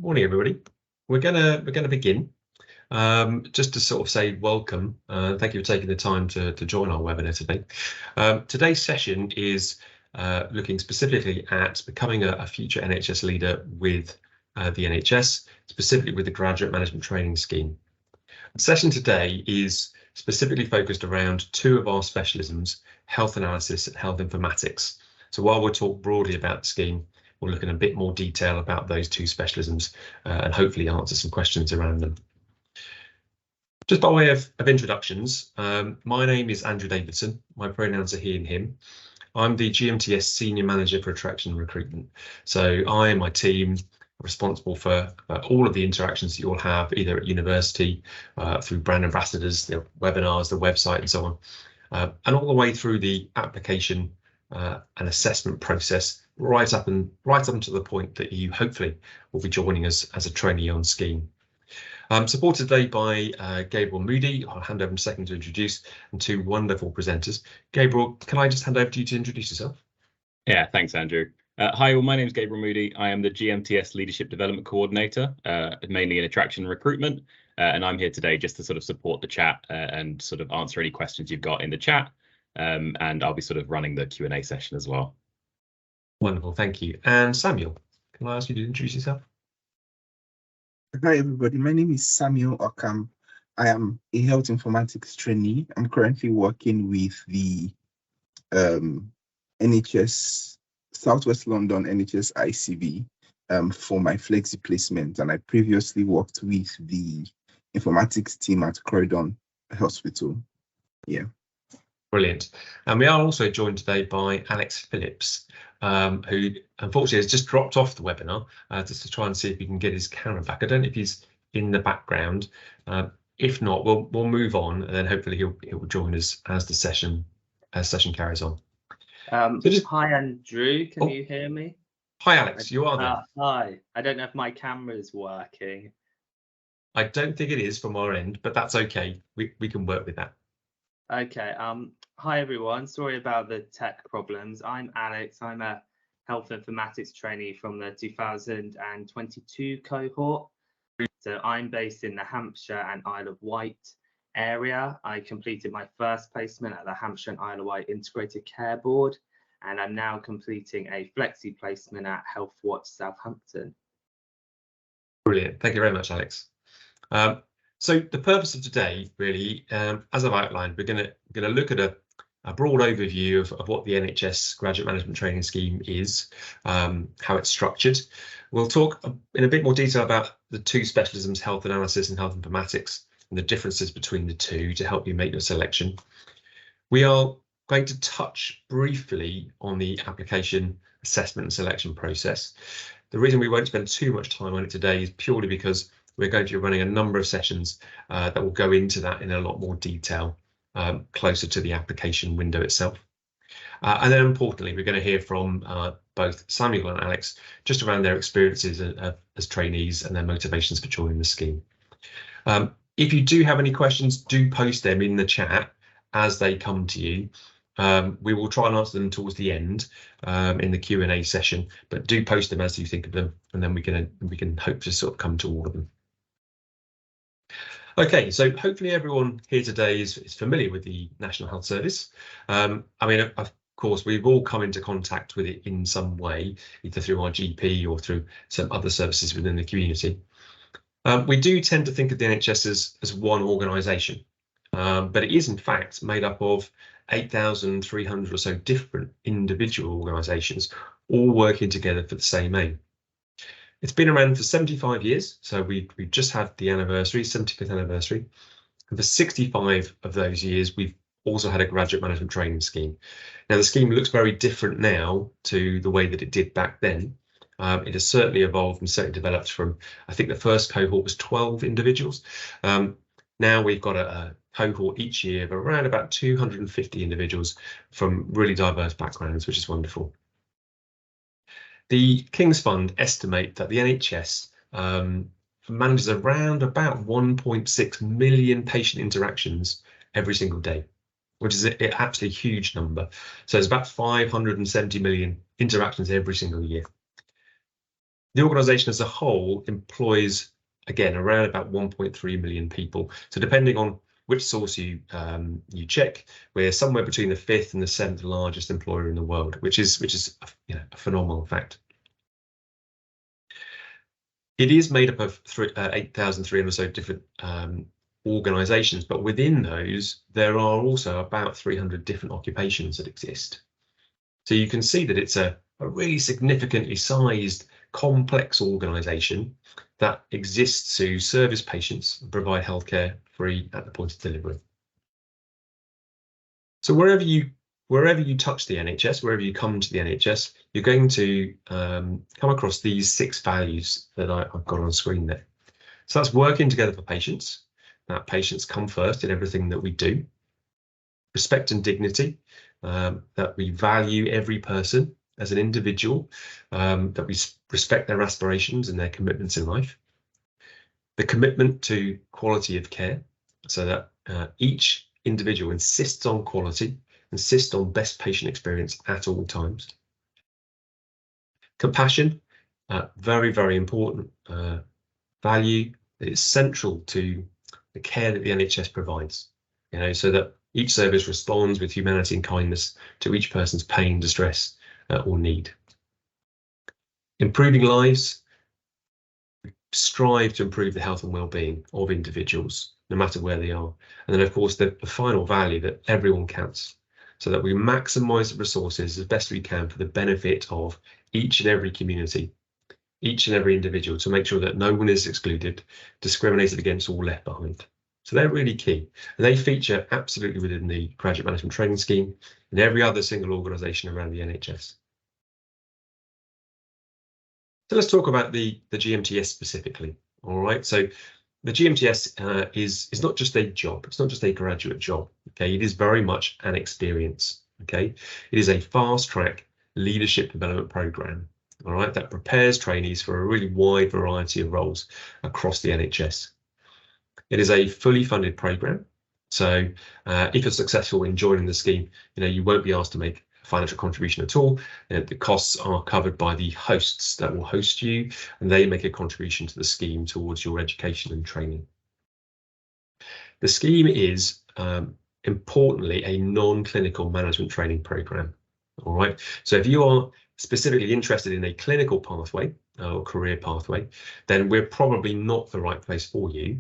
Morning, everybody. We're gonna begin. Just to sort of say welcome. Thank you for taking the time to join our webinar today. Today's session is looking specifically at becoming a future NHS leader with the NHS, specifically with the Graduate Management Training Scheme. The session today is specifically focused around two of our specialisms, Health Analysis and Health Informatics. So while we'll talk broadly about the scheme, we'll look in a bit more detail about those two specialisms and hopefully answer some questions around them. Just by way of introductions, my name is Andrew Davidson. My pronouns are he and him. I'm the GMTS Senior Manager for Attraction and Recruitment. So I and my team are responsible for all of the interactions that you'll have either at university, through brand ambassadors, the webinars, the website and so on, and all the way through the application and assessment process right up until the point that you hopefully will be joining us as a trainee on scheme. I'm supported today by Gabriel Moody. I'll hand over in a second to introduce, and two wonderful presenters. Gabriel, can I just hand over to you to introduce yourself? Yeah, thanks, Andrew. Hi, all, my name is Gabriel Moody. I am the GMTS Leadership Development Coordinator, mainly in attraction and recruitment, and I'm here today just to sort of support the chat and sort of answer any questions you've got in the chat, and I'll be sort of running the Q&A session as well. Wonderful, thank you. And Samuel, can I ask you to introduce yourself? Hi everybody, my name is Samuel Okam. I am a Health Informatics trainee. I'm currently working with the NHS, Southwest London NHS ICB for my flexi placement, and I previously worked with the informatics team at Croydon Hospital. Yeah. Brilliant. And we are also joined today by Alex Phillips, who unfortunately has just dropped off the webinar, just to try and see if we can get his camera back. I don't know if he's in the background. If not, we'll move on, and then hopefully he'll join us as the session carries on. Hi Andrew, can you hear me? Hi Alex, you are there. Hi, I don't know if my camera is working. I don't think it is from our end, but that's okay. We can work with that. Okay, hi everyone, sorry about the tech problems. I'm Alex, I'm a Health Informatics trainee from the 2022 cohort. So I'm based in the Hampshire and Isle of Wight area. I completed my first placement at the Hampshire and Isle of Wight Integrated Care Board, and I'm now completing a flexi placement at Health Watch Southampton. Brilliant, thank you very much, Alex. So the purpose of today, really, as I've outlined, we're going to look at a broad overview of what the NHS Graduate Management Training Scheme is, how it's structured. We'll talk in a bit more detail about the two specialisms, Health Analysis and Health Informatics, and the differences between the two to help you make your selection. We are going to touch briefly on the application, assessment and selection process. The reason we won't spend too much time on it today is purely because we're going to be running a number of sessions that will go into that in a lot more detail closer to the application window itself. And then importantly, we're going to hear from both Samuel and Alex just around their experiences as trainees and their motivations for joining the scheme. If you do have any questions, do post them in the chat as they come to you. We will try and answer them towards the end in the Q&A session, but do post them as you think of them, and then we can hope to sort of come to all of them. Okay, so hopefully everyone here today is familiar with the National Health Service. I mean, of course, we've all come into contact with it in some way, either through our GP or through some other services within the community. We do tend to think of the NHS as one organisation, but it is in fact made up of 8,300 or so different individual organisations, all working together for the same aim. It's been around for 75 years, so we've just had the anniversary, 75th anniversary. And for 65 of those years, we've also had a graduate management training scheme. Now, the scheme looks very different now to the way that it did back then. It has certainly evolved and certainly developed from, I think the first cohort was 12 individuals. Now we've got a cohort each year of around about 250 individuals from really diverse backgrounds, which is wonderful. The King's Fund estimate that the NHS manages around about 1.6 million patient interactions every single day, which is an absolutely huge number. So it's about 570 million interactions every single year. The organisation as a whole employs, again, around about 1.3 million people. So depending on which source you check, we're somewhere between the 5th and the 7th largest employer in the world, which is a phenomenal fact. It is made up of 8,300 or so different organisations, but within those there are also about 300 different occupations that exist. So you can see that it's a really significantly sized, complex organisation that exists to service patients and provide healthcare free at the point of delivery. So wherever you touch the NHS, wherever you come to the NHS, you're going to come across these 6 values that I've got on screen there. So that's working together for patients. That patients come first in everything that we do. Respect and dignity, that we value every person as an individual, that we respect their aspirations and their commitments in life. The commitment to quality of care, so that each individual insists on quality, insists on best patient experience at all times. Compassion, very, very important value that is central to the care that the NHS provides, so that each service responds with humanity and kindness to each person's pain, distress, or need. Improving lives, strive to improve the health and well-being of individuals, no matter where they are. And then, of course, the final value that everyone counts, so that we maximise the resources as best we can for the benefit of each and every community, each and every individual, to make sure that no one is excluded, discriminated against, or left behind. So they're really key, and they feature absolutely within the graduate management training scheme and every other single organisation around the NHS. So let's talk about the GMTS specifically. All right, so the GMTS is not just a job, it's not just a graduate job. Okay, it is very much an experience. Okay, it is a fast-track leadership development program. All right, that prepares trainees for a really wide variety of roles across the NHS. It is a fully funded program, so if you're successful in joining the scheme, you won't be asked to make a financial contribution at all. The costs are covered by the hosts that will host you, and they make a contribution to the scheme towards your education and training. The scheme is importantly a non-clinical management training program. All right, so if you are specifically interested in a clinical pathway or career pathway, then we're probably not the right place for you.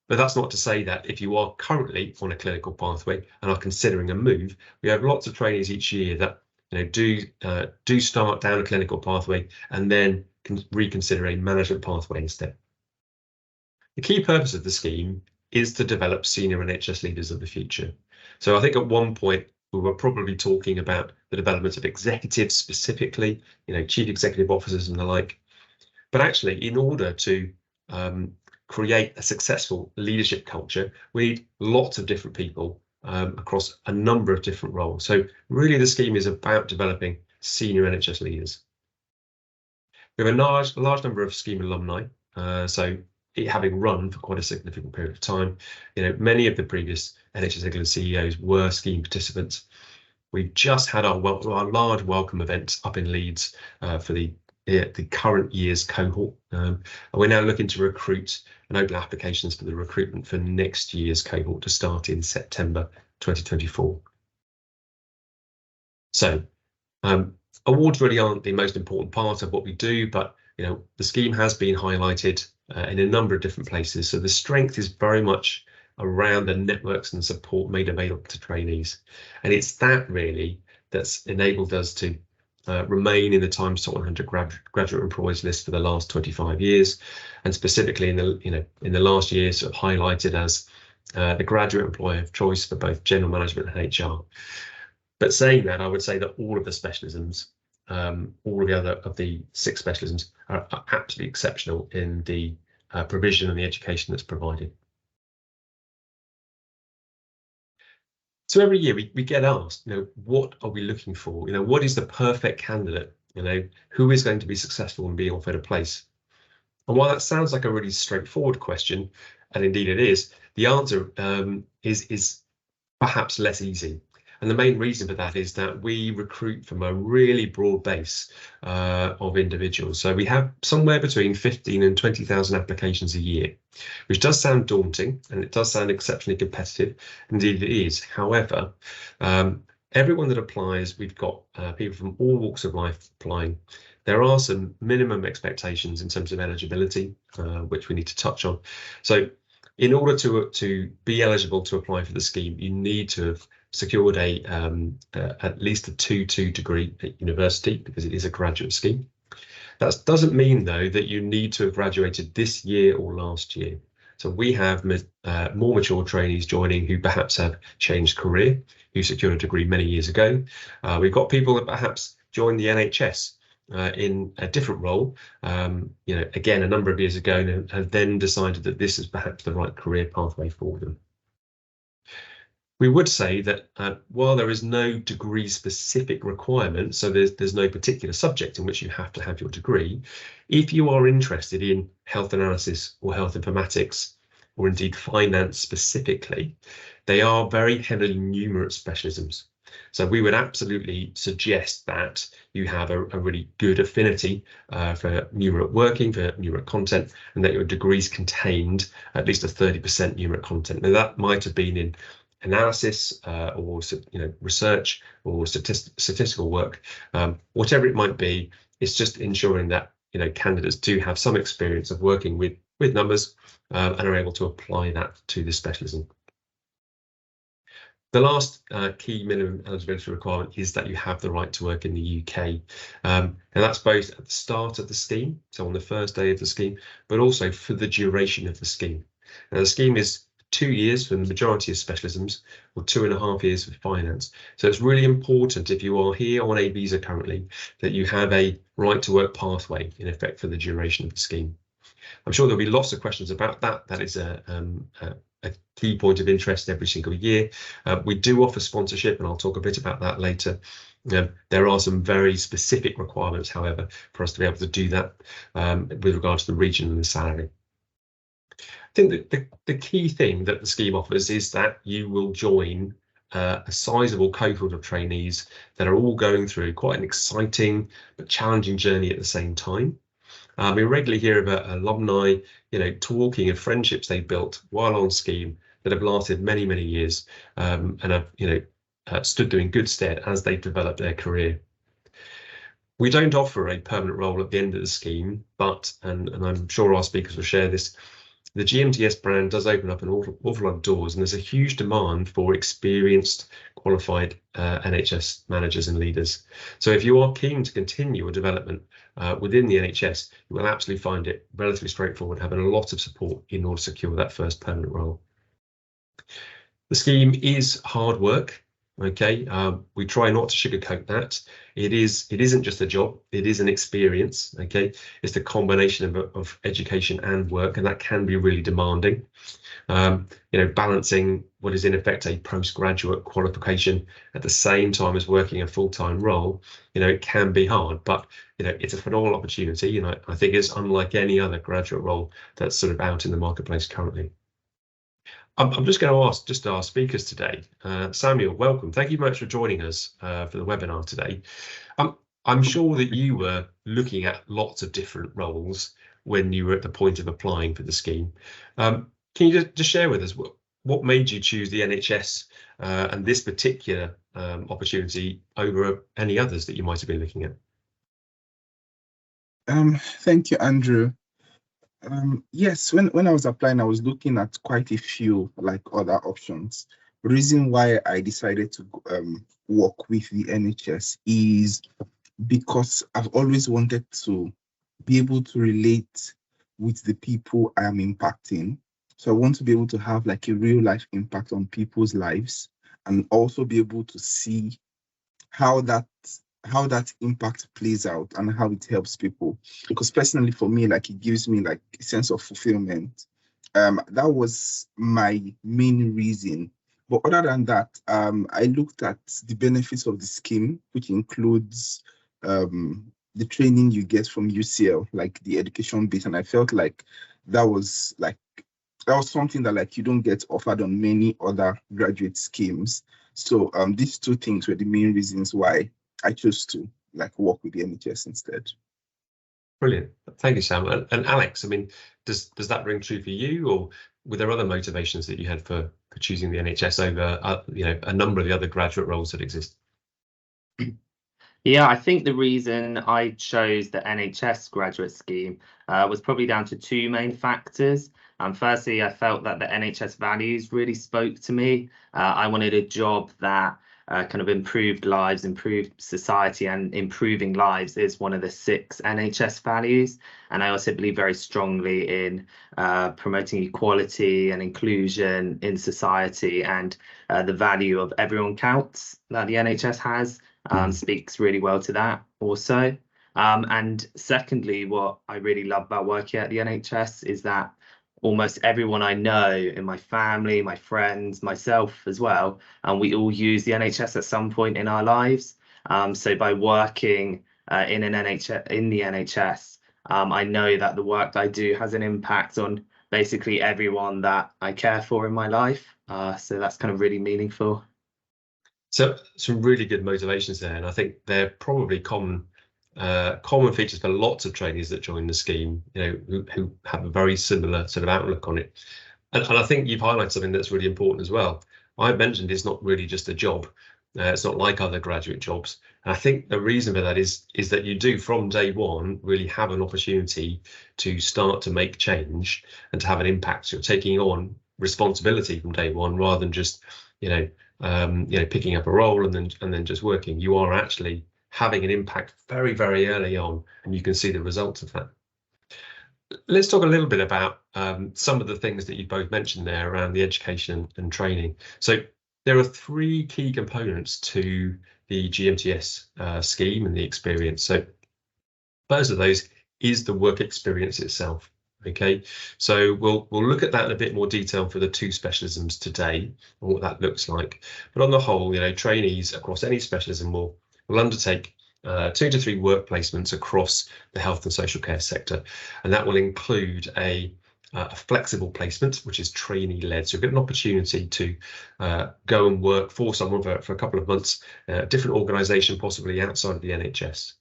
But that's not to say that if you are currently on a clinical pathway and are considering a move, we have lots of trainees each year that do start down a clinical pathway and then can reconsider a management pathway instead. The key purpose of the scheme is to develop senior NHS leaders of the future. So I think at one point we were probably talking about the development of executives specifically, chief executive officers and the like. But actually, in order to create a successful leadership culture, we need lots of different people across a number of different roles. So really the scheme is about developing senior NHS leaders. We have a large number of scheme alumni, so it having run for quite a significant period of time. Many of the previous NHS England CEOs were scheme participants. We've just had our large welcome event up in Leeds for the current year's cohort. And we're now looking to recruit and open applications for the recruitment for next year's cohort to start in September 2024. So awards really aren't the most important part of what we do, but the scheme has been highlighted in a number of different places. So the strength is very much around the networks and support made available to trainees, and it's that really that's enabled us to remain in the Times Top 100 graduate employees list for the last 25 years, and specifically in the last year sort of highlighted as the graduate employer of choice for both general management and HR. But saying that, I would say that all of the specialisms, all of the other of the 6 specialisms are absolutely exceptional in the provision and the education that's provided. So every year we get asked, what are we looking for? What is the perfect candidate? Who is going to be successful in being offered a place? And while that sounds like a really straightforward question, and indeed it is, the answer is perhaps less easy. And the main reason for that is that we recruit from a really broad base of individuals. So we have somewhere between 15 and 20,000 applications a year, which does sound daunting, and it does sound exceptionally competitive. Indeed, it is. However, everyone that applies, we've got people from all walks of life applying. There are some minimum expectations in terms of eligibility, which we need to touch on. So in order to be eligible to apply for the scheme, you need to have secured at least a 2.2 degree at university, because it is a graduate scheme. That doesn't mean, though, that you need to have graduated this year or last year. So we have more mature trainees joining who perhaps have changed career, who secured a degree many years ago. We've got people that perhaps joined the NHS in a different role, again, a number of years ago, and have then decided that this is perhaps the right career pathway for them. We would say that while there is no degree specific requirement, so there's no particular subject in which you have to have your degree, if you are interested in health analysis or health informatics, or indeed finance specifically, they are very heavily numerate specialisms. So we would absolutely suggest that you have a really good affinity for numerate working, for numerate content, and that your degrees contained at least a 30% numerate content. Now that might have been in analysis or research or statistical work, whatever it might be. It's just ensuring that candidates do have some experience of working with numbers and are able to apply that to the specialism. The last key minimum eligibility requirement is that you have the right to work in the UK, and that's both at the start of the scheme, so on the first day of the scheme, but also for the duration of the scheme. Now, the scheme is 2 years for the majority of specialisms, or 2.5 years for finance. So it's really important, if you are here on a visa currently, that you have a right to work pathway in effect for the duration of the scheme. I'm sure there'll be lots of questions about that. That is a key point of interest every single year. We do offer sponsorship, and I'll talk a bit about that later. There are some very specific requirements, however, for us to be able to do that with regard to the region and the salary. I think that the key thing that the scheme offers is that you will join a sizable cohort of trainees that are all going through quite an exciting but challenging journey at the same time. We regularly hear about alumni, talking of friendships they built while on scheme that have lasted many, many years and have, stood them in good stead as they develop their career. We don't offer a permanent role at the end of the scheme, but, and I'm sure our speakers will share this, the GMTS brand does open up an awful lot of doors, and there's a huge demand for experienced, qualified NHS managers and leaders. So if you are keen to continue your development within the NHS, you will absolutely find it relatively straightforward, having a lot of support in order to secure that first permanent role. The scheme is hard work. Okay, we try not to sugarcoat that. It isn't just a job, it is an experience. Okay, it's the combination of education and work, and that can be really demanding. Balancing what is in effect a postgraduate qualification at the same time as working a full-time role, it can be hard, but it's a phenomenal opportunity. I think it's unlike any other graduate role that's sort of out in the marketplace currently. I'm just going to ask our speakers today. Samuel, welcome. Thank you very much for joining us for the webinar today. I'm sure that you were looking at lots of different roles when you were at the point of applying for the scheme. Can you just share with us what made you choose the NHS and this particular opportunity over any others that you might have been looking at? Thank you, Andrew. Yes, when I was applying, I was looking at quite a few other options. The reason why I decided to work with the NHS is because I've always wanted to be able to relate with the people I am impacting. So I want to be able to have a real life impact on people's lives, and also be able to see how that impact plays out and how it helps people. Because personally for me, it gives me a sense of fulfillment. That was my main reason. But other than that, I looked at the benefits of the scheme, which includes the training you get from UCL, the education bit, and I felt that was something that you don't get offered on many other graduate schemes. So these two things were the main reasons why I chose to work with the NHS instead. Brilliant. Thank you, Sam. And Alex, I mean, does that ring true for you, or were there other motivations that you had for choosing the NHS over a number of the other graduate roles that exist? Yeah, I think the reason I chose the NHS graduate scheme was probably down to two main factors. Firstly, I felt that the NHS values really spoke to me. I wanted a job that kind of improved lives, improved society, and improving lives is one of the 6 NHS values. And I also believe very strongly in promoting equality and inclusion in society, and the value of everyone counts that the NHS has. Speaks really well to that also. And secondly, what I really love about working at the NHS is that almost everyone I know in my family, my friends, myself as well, and we all use the NHS at some point in our lives. So by working in the NHS, I know that the work that I do has an impact on basically everyone that I care for in my life. So that's kind of really meaningful. So some really good motivations there, and I think they're probably common features for lots of trainees that join the scheme, who have a very similar sort of outlook on it. And I think you've highlighted something that's really important as well. I mentioned it's not really just a job. It's not like other graduate jobs. And I think the reason for that is that you do from day one really have an opportunity to start to make change and to have an impact. You're taking on responsibility from day one rather than just picking up a role and then just working. You are actually having an impact very, very early on, and you can see the results of that. Let's talk a little bit about some of the things that you both mentioned there around the education and training. So there are 3 key components to the GMTS scheme and the experience. So first of those is the work experience itself. Okay, so we'll look at that in a bit more detail for the 2 specialisms today and what that looks like. But on the whole, trainees across any specialism will undertake 2 to 3 work placements across the health and social care sector, and that will include a flexible placement, which is trainee-led. So you get an opportunity to go and work for someone for a couple of months, a different organisation, possibly outside of the NHS.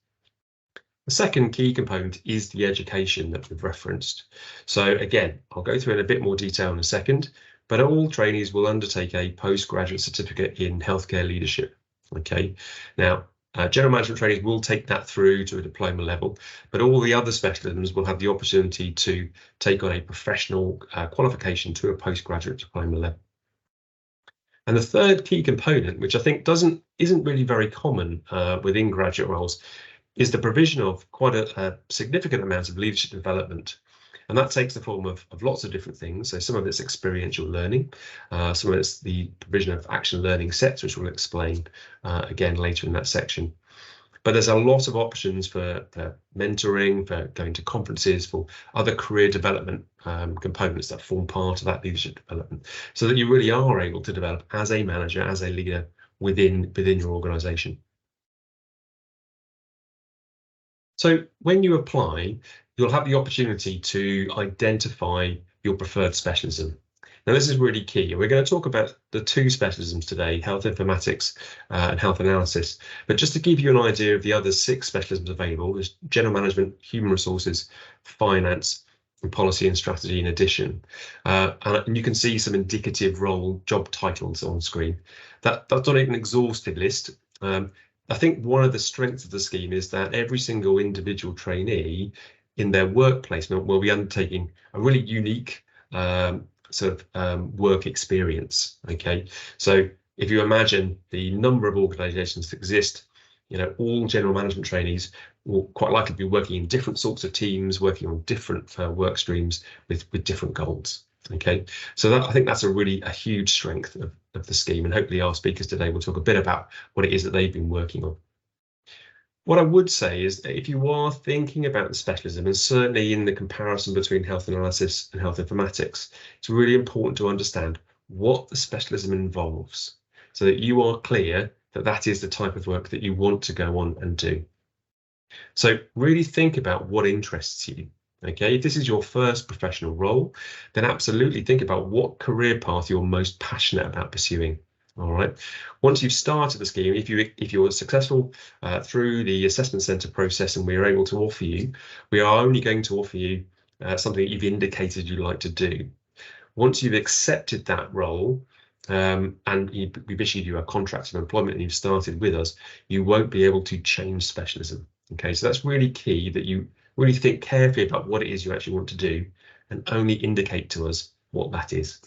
The second key component is the education that we've referenced. So again, I'll go through in a bit more detail in a second, but all trainees will undertake a postgraduate certificate in healthcare leadership. Okay, now general management trainees will take that through to a diploma level, but all the other specialisms will have the opportunity to take on a professional qualification to a postgraduate diploma level. And the third key component, which I think isn't really very common within graduate roles, is the provision of quite a significant amount of leadership development. And that takes the form of lots of different things. So some of it's experiential learning, some of it's the provision of action learning sets, which we'll explain again later in that section. But there's a lot of options for mentoring, for going to conferences, for other career development components that form part of that leadership development, so that you really are able to develop as a manager, as a leader within your organisation. So when you apply, you'll have the opportunity to identify your preferred specialism. Now, this is really key. We're going to talk about the 2 specialisms today, Health Informatics and Health Analysis. But just to give you an idea of the other 6 specialisms available, there's General Management, Human Resources, Finance, and Policy and Strategy in addition. And you can see some indicative role job titles on screen. That's not even an exhaustive list. I think one of the strengths of the scheme is that every single individual trainee in their work placement will be undertaking a really unique work experience. Okay, so if you imagine the number of organisations that exist, all general management trainees will quite likely be working in different sorts of teams, working on different work streams with different goals. Okay, so I think that's a huge strength of the scheme, and hopefully our speakers today will talk a bit about what it is that they've been working on. What I would say is that if you are thinking about the specialism, and certainly in the comparison between health analysis and health informatics, it's really important to understand what the specialism involves, so that you are clear that that is the type of work that you want to go on and do. So really think about what interests you. Okay, if this is your first professional role, then absolutely think about what career path you're most passionate about pursuing. All right. Once you've started the scheme, if you're successful through the assessment centre process and we are able to offer you, we are only going to offer you something that you've indicated you'd like to do. Once you've accepted that role and we've issued you a contract of employment and you've started with us, you won't be able to change specialism. Okay, so that's really key, that you really think carefully about what it is you actually want to do and only indicate to us what that is.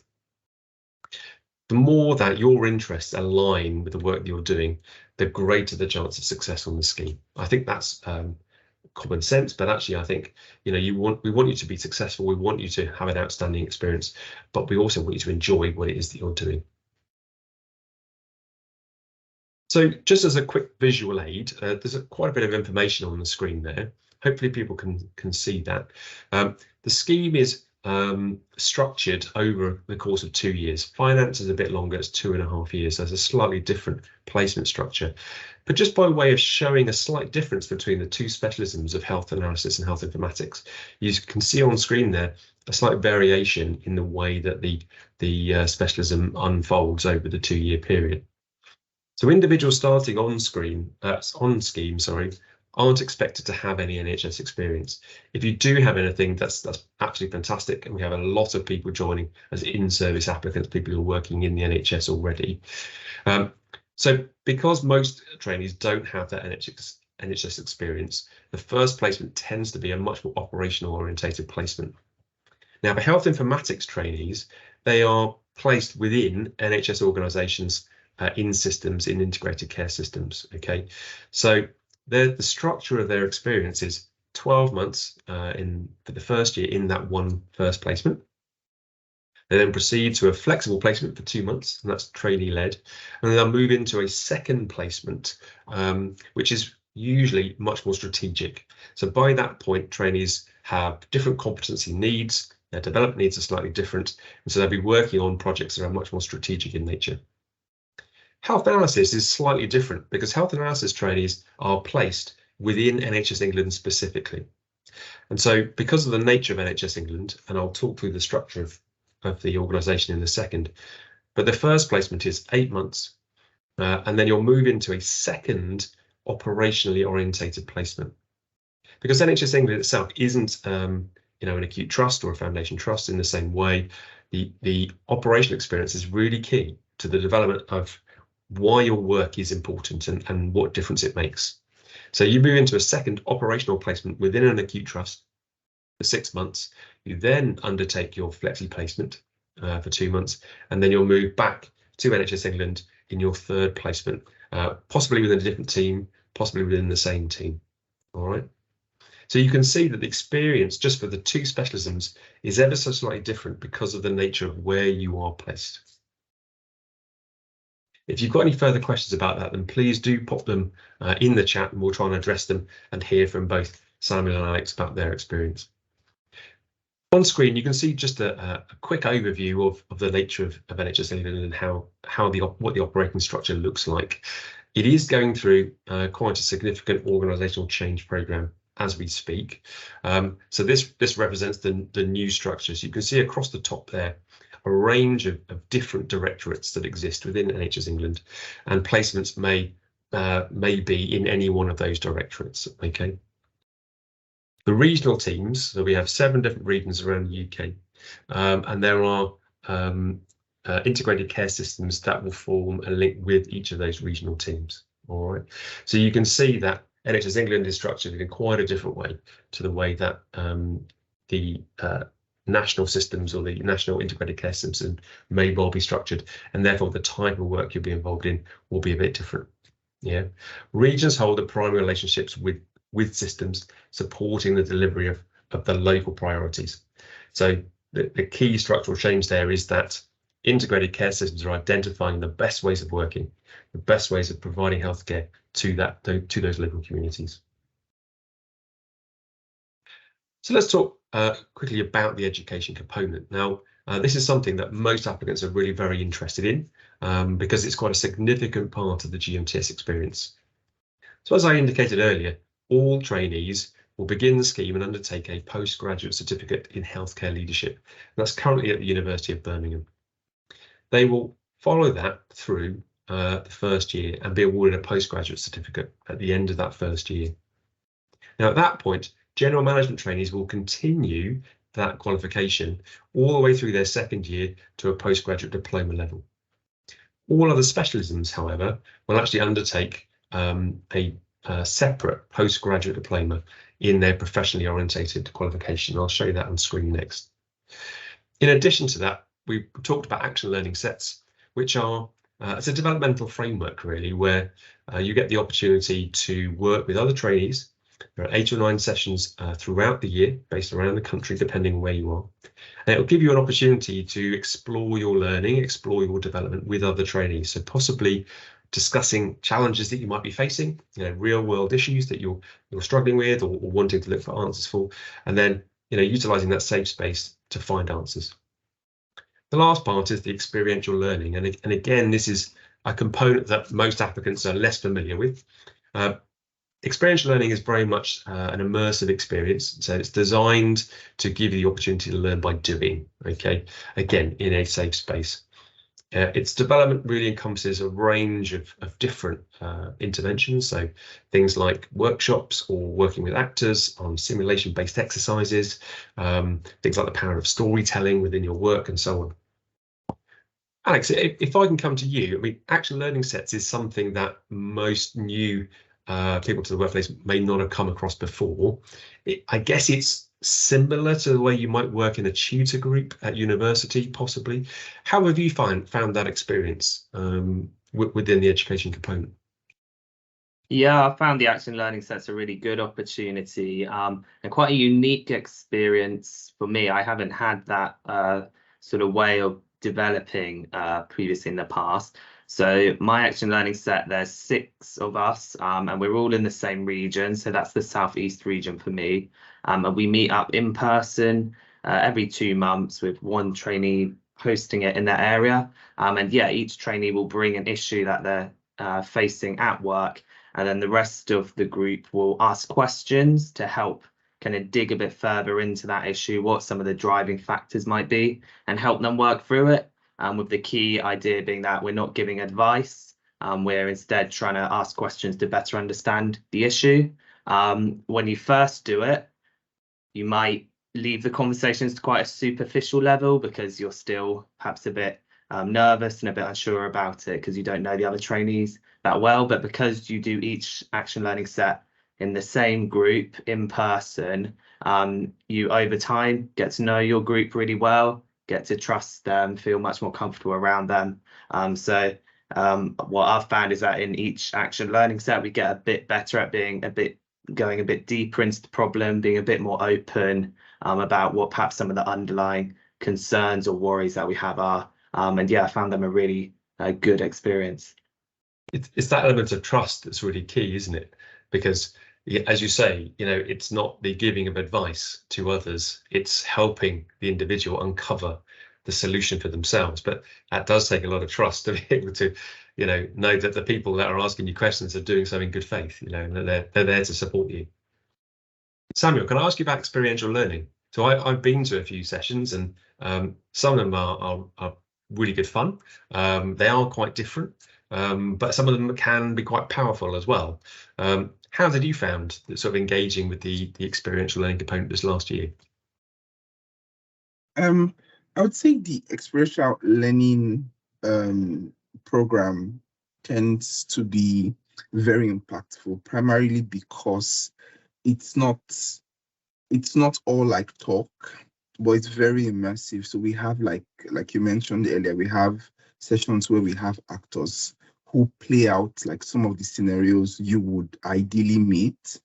The more that your interests align with the work that you're doing, the greater the chance of success on the scheme. I think that's common sense, but actually I think, you know, we want you to be successful, we want you to have an outstanding experience, but we also want you to enjoy what it is that you're doing. So just as a quick visual aid, there's quite a bit of information on the screen there. Hopefully people can see that. The scheme is structured over the course of 2 years. Finance is a bit longer, it's 2.5 years. So there's a slightly different placement structure. But just by way of showing a slight difference between the two specialisms of health analysis and health informatics, you can see on screen there a slight variation in the way that the specialism unfolds over the 2-year period. So individuals starting on scheme, aren't expected to have any NHS experience. If you do have anything, that's absolutely fantastic, and we have a lot of people joining as in-service applicants, people who are working in the NHS already. So because most trainees don't have that NHS experience, the first placement tends to be a much more operational orientated placement. Now, for health informatics trainees, they are placed within NHS organisations in systems, in integrated care systems. Okay, so the structure of their experience is 12 months for the first year in that one first placement. They then proceed to a flexible placement for 2 months, and that's trainee led, and then they'll move into a second placement, which is usually much more strategic. So by that point, trainees have different competency needs, their development needs are slightly different, and so they'll be working on projects that are much more strategic in nature. Health analysis is slightly different because health analysis trainees are placed within NHS England specifically. And so because of the nature of NHS England, and I'll talk through the structure of the organisation in a second, but the first placement is 8 months, and then you'll move into a second operationally orientated placement. Because NHS England itself isn't an acute trust or a foundation trust in the same way, the operational experience is really key to the development of why your work is important and what difference it makes. So you move into a second operational placement within an acute trust for 6 months. You then undertake your flexi placement for 2 months, and then you'll move back to NHS England in your third placement, possibly within a different team, possibly within the same team. All right. So you can see that the experience just for the two specialisms is ever so slightly different because of the nature of where you are placed. If you've got any further questions about that, then please do pop them in the chat and we'll try and address them and hear from both Samuel and Alex about their experience. On screen, you can see just a quick overview of the nature of NHS England and what the operating structure looks like. It is going through quite a significant organisational change programme as we speak. So this represents the new structures. You can see across the top there a range of different directorates that exist within NHS England, and placements may be in any one of those directorates. Okay. The regional teams, so we have 7 different regions around the UK, and there are integrated care systems that will form a link with each of those regional teams. All right. So you can see that NHS England is structured in quite a different way to the way that the national systems or the national integrated care system may well be structured, and therefore the type of work you'll be involved in will be a bit different. Yeah, regions hold the primary relationships with systems, supporting the delivery of the local priorities. So the key structural change there is that integrated care systems are identifying the best ways of working, the best ways of providing healthcare to those local communities. So let's talk quickly about the education component. Now, this is something that most applicants are really very interested in because it's quite a significant part of the GMTS experience. So as I indicated earlier, all trainees will begin the scheme and undertake a postgraduate certificate in healthcare leadership. And that's currently at the University of Birmingham. They will follow that through the first year and be awarded a postgraduate certificate at the end of that first year. Now, at that point, general management trainees will continue that qualification all the way through their second year to a postgraduate diploma level. All other specialisms, however, will actually undertake a separate postgraduate diploma in their professionally orientated qualification. I'll show you that on screen next. In addition to that, we talked about action learning sets, which are it's a developmental framework really, where you get the opportunity to work with other trainees. There are 8 or 9 sessions throughout the year, based around the country, depending on where you are. And it will give you an opportunity to explore your learning, explore your development with other trainees. So possibly discussing challenges that you might be facing, real world issues that you're struggling with or wanting to look for answers for, and then utilizing that safe space to find answers. The last part is the experiential learning, and again, this is a component that most applicants are less familiar with. Experiential learning is very much an immersive experience, so it's designed to give you the opportunity to learn by doing, okay, again, in a safe space. Its development really encompasses a range of different interventions, so things like workshops or working with actors on simulation-based exercises, things like the power of storytelling within your work and so on. Alex, if I can come to you, I mean, action learning sets is something that most new people to the workplace may not have come across before. I guess it's similar to the way you might work in a tutor group at university, possibly. How have you found that experience within the education component? Yeah, I found the action learning sets a really good opportunity and quite a unique experience for me. I haven't had that sort of way of developing previously in the past. So my action learning set, there's 6 of us and we're all in the same region. So that's the Southeast region for me. And we meet up in person every 2 months with one trainee hosting it in that area. And yeah, each trainee will bring an issue that they're facing at work. And then the rest of the group will ask questions to help kind of dig a bit further into that issue, what some of the driving factors might be, and help them work through it. With the key idea being that we're not giving advice, we're instead trying to ask questions to better understand the issue. When you first do it, you might leave the conversations to quite a superficial level because you're still perhaps a bit nervous and a bit unsure about it because you don't know the other trainees that well. But because you do each action learning set in the same group in person, you over time get to know your group really well, get to trust them, feel much more comfortable around them. What I've found is that in each action learning set, we get a bit better at going a bit deeper into the problem, being a bit more open about what perhaps some of the underlying concerns or worries that we have are. And yeah, I found them a really good experience. It's that element of trust that's really key, isn't it? Because as you say, it's not the giving of advice to others, it's helping the individual uncover the solution for themselves. But that does take a lot of trust to be able to, know that the people that are asking you questions are doing so in good faith, and they're there to support you. Samuel, can I ask you about experiential learning? So I've been to a few sessions and some of them are really good fun. They are quite different, but some of them can be quite powerful as well. How did you found sort of engaging with the experiential learning component this last year? I would say the experiential learning program tends to be very impactful, primarily because it's not all like talk, but it's very immersive. So we have like you mentioned earlier, we have sessions where we have actors who play out like some of the scenarios you would ideally meet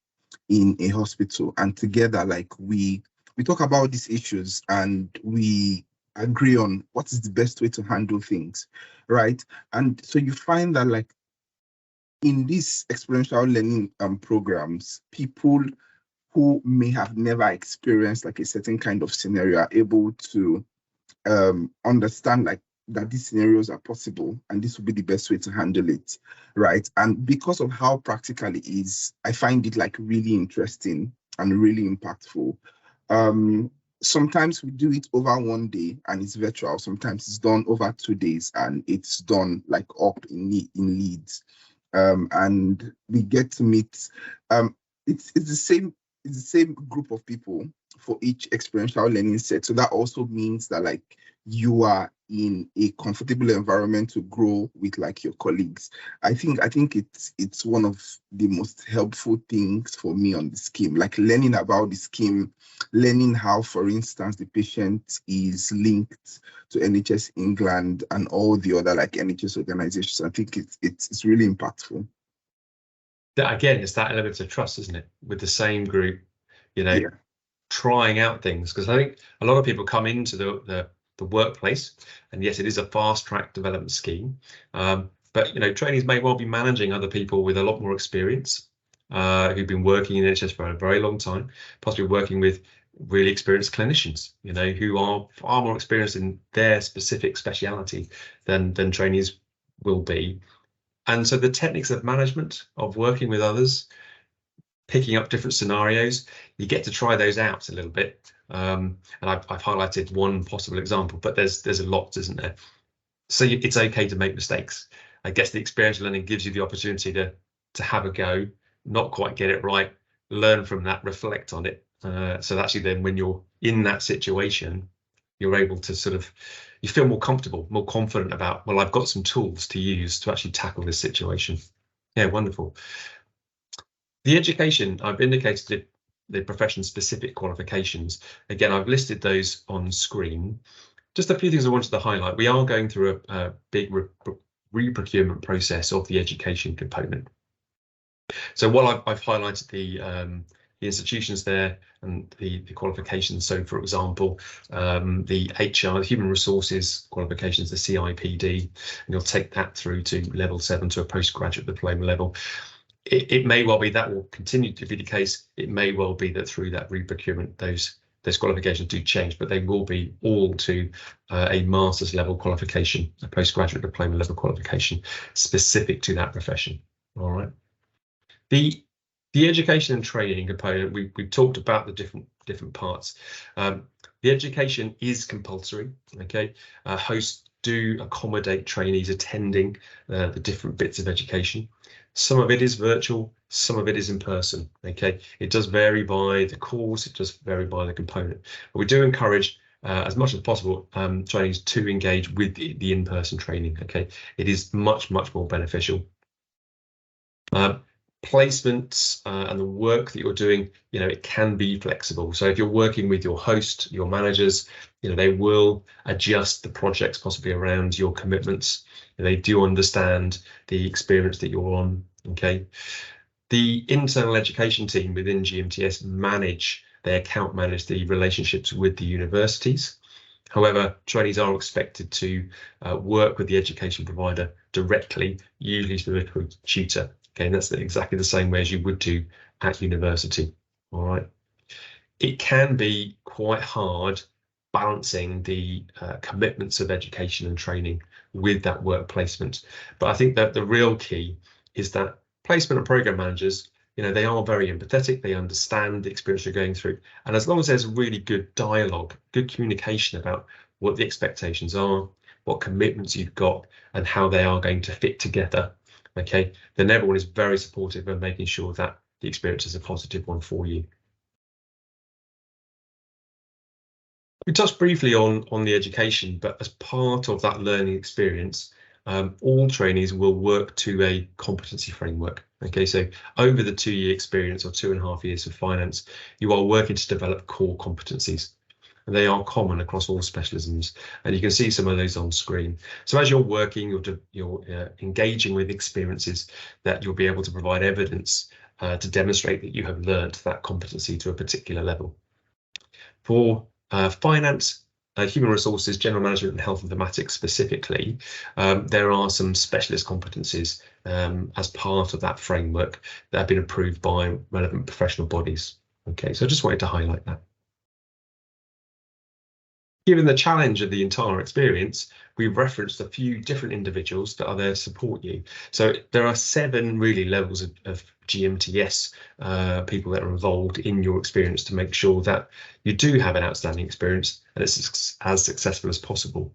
in a hospital, and together like we talk about these issues and we agree on what is the best way to handle things, right? And so you find that like in these experiential learning programs, people who may have never experienced like a certain kind of scenario are able to understand like that these scenarios are possible and this will be the best way to handle it, right? And because of how practical it is, I find it like really interesting and really impactful. sometimes we do it over 1 day and it's virtual. Sometimes it's done over 2 days and it's done like up in Leeds. And we get to meet. It's the same group of people for each experiential learning set. So that also means that like you are in a comfortable environment to grow with like your colleagues. I think it's one of the most helpful things for me on the scheme, like learning about the scheme, learning how, for instance, the patient is linked to NHS England and all the other like NHS organizations. I think it's really impactful. That again, it's that element of trust, isn't it? With the same group, you know, trying out things, because I think a lot of people come into the workplace, and yes, it is a fast track development scheme, but you know, trainees may well be managing other people with a lot more experience, who've been working in NHS for a very long time, possibly working with really experienced clinicians, you know, who are far more experienced in their specific speciality than trainees will be. And so the techniques of management, of working with others, picking up different scenarios, you get to try those out a little bit. And I've highlighted one possible example, but there's a lot, isn't there? So it's okay to make mistakes. I guess the experiential learning gives you the opportunity to have a go, not quite get it right, learn from that, reflect on it. So actually then when you're in that situation, you're able to sort of, you feel more comfortable, more confident about, well, I've got some tools to use to actually tackle this situation. Yeah, wonderful. The education, I've indicated the profession-specific qualifications. Again, I've listed those on screen. Just a few things I wanted to highlight. We are going through a big re-procurement process of the education component. So while I've highlighted the institutions there and the qualifications, so for example, the HR, the human resources qualifications, the CIPD, and you'll take that through to level 7 to a postgraduate diploma level. It may well be that will continue to be the case. It may well be that through that re-procurement, those qualifications do change, but they will be all to a master's level qualification, a postgraduate diploma level qualification specific to that profession. All right. The education and training component, we've talked about the different parts. The education is compulsory. Okay, hosts do accommodate trainees attending the different bits of education. Some of it is virtual, some of it is in person. Okay, it does vary by the course, it does vary by the component, but we do encourage as much as possible trainees to engage with the in-person training. Okay, it is much more beneficial. Placements and the work that you're doing, you know, it can be flexible. So if you're working with your host, your managers, you know, they will adjust the projects possibly around your commitments. They do understand the experience that you're on. Okay, the internal education team within GMTS manage the relationships with the universities. However, trainees are expected to work with the education provider directly, usually through a tutor. Okay, and that's exactly the same way as you would do at university. All right. It can be quite hard balancing the commitments of education and training with that work placement. But I think that the real key is that placement and program managers, you know, they are very empathetic. They understand the experience you're going through. And as long as there's really good dialogue, good communication about what the expectations are, what commitments you've got, and how they are going to fit together, okay, then everyone is very supportive of making sure that the experience is a positive one for you. We touched briefly on the education, but as part of that learning experience, all trainees will work to a competency framework. Okay, so over the 2-year experience or 2.5 years of finance, you are working to develop core competencies. And they are common across all specialisms, and you can see some of those on screen. So as you're working, you're engaging with experiences that you'll be able to provide evidence to demonstrate that you have learnt that competency to a particular level. For finance, human resources, general management and health informatics specifically, there are some specialist competencies as part of that framework that have been approved by relevant professional bodies. Okay, so I just wanted to highlight that. Given the challenge of the entire experience, we've referenced a few different individuals that are there to support you. So there are 7 really levels of GMTS people that are involved in your experience to make sure that you do have an outstanding experience and it's as successful as possible.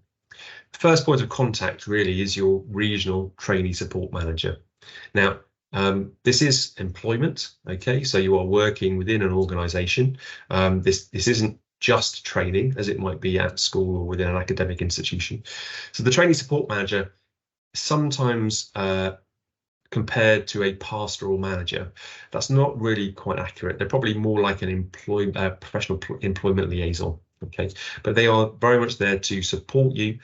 The first point of contact really is your regional trainee support manager. Now, this is employment, okay? So you are working within an organisation. This isn't just training as it might be at school or within an academic institution. So the trainee support manager is sometimes compared to a pastoral manager. That's not really quite accurate. They're probably more like an professional employment liaison. Okay, but they are very much there to support you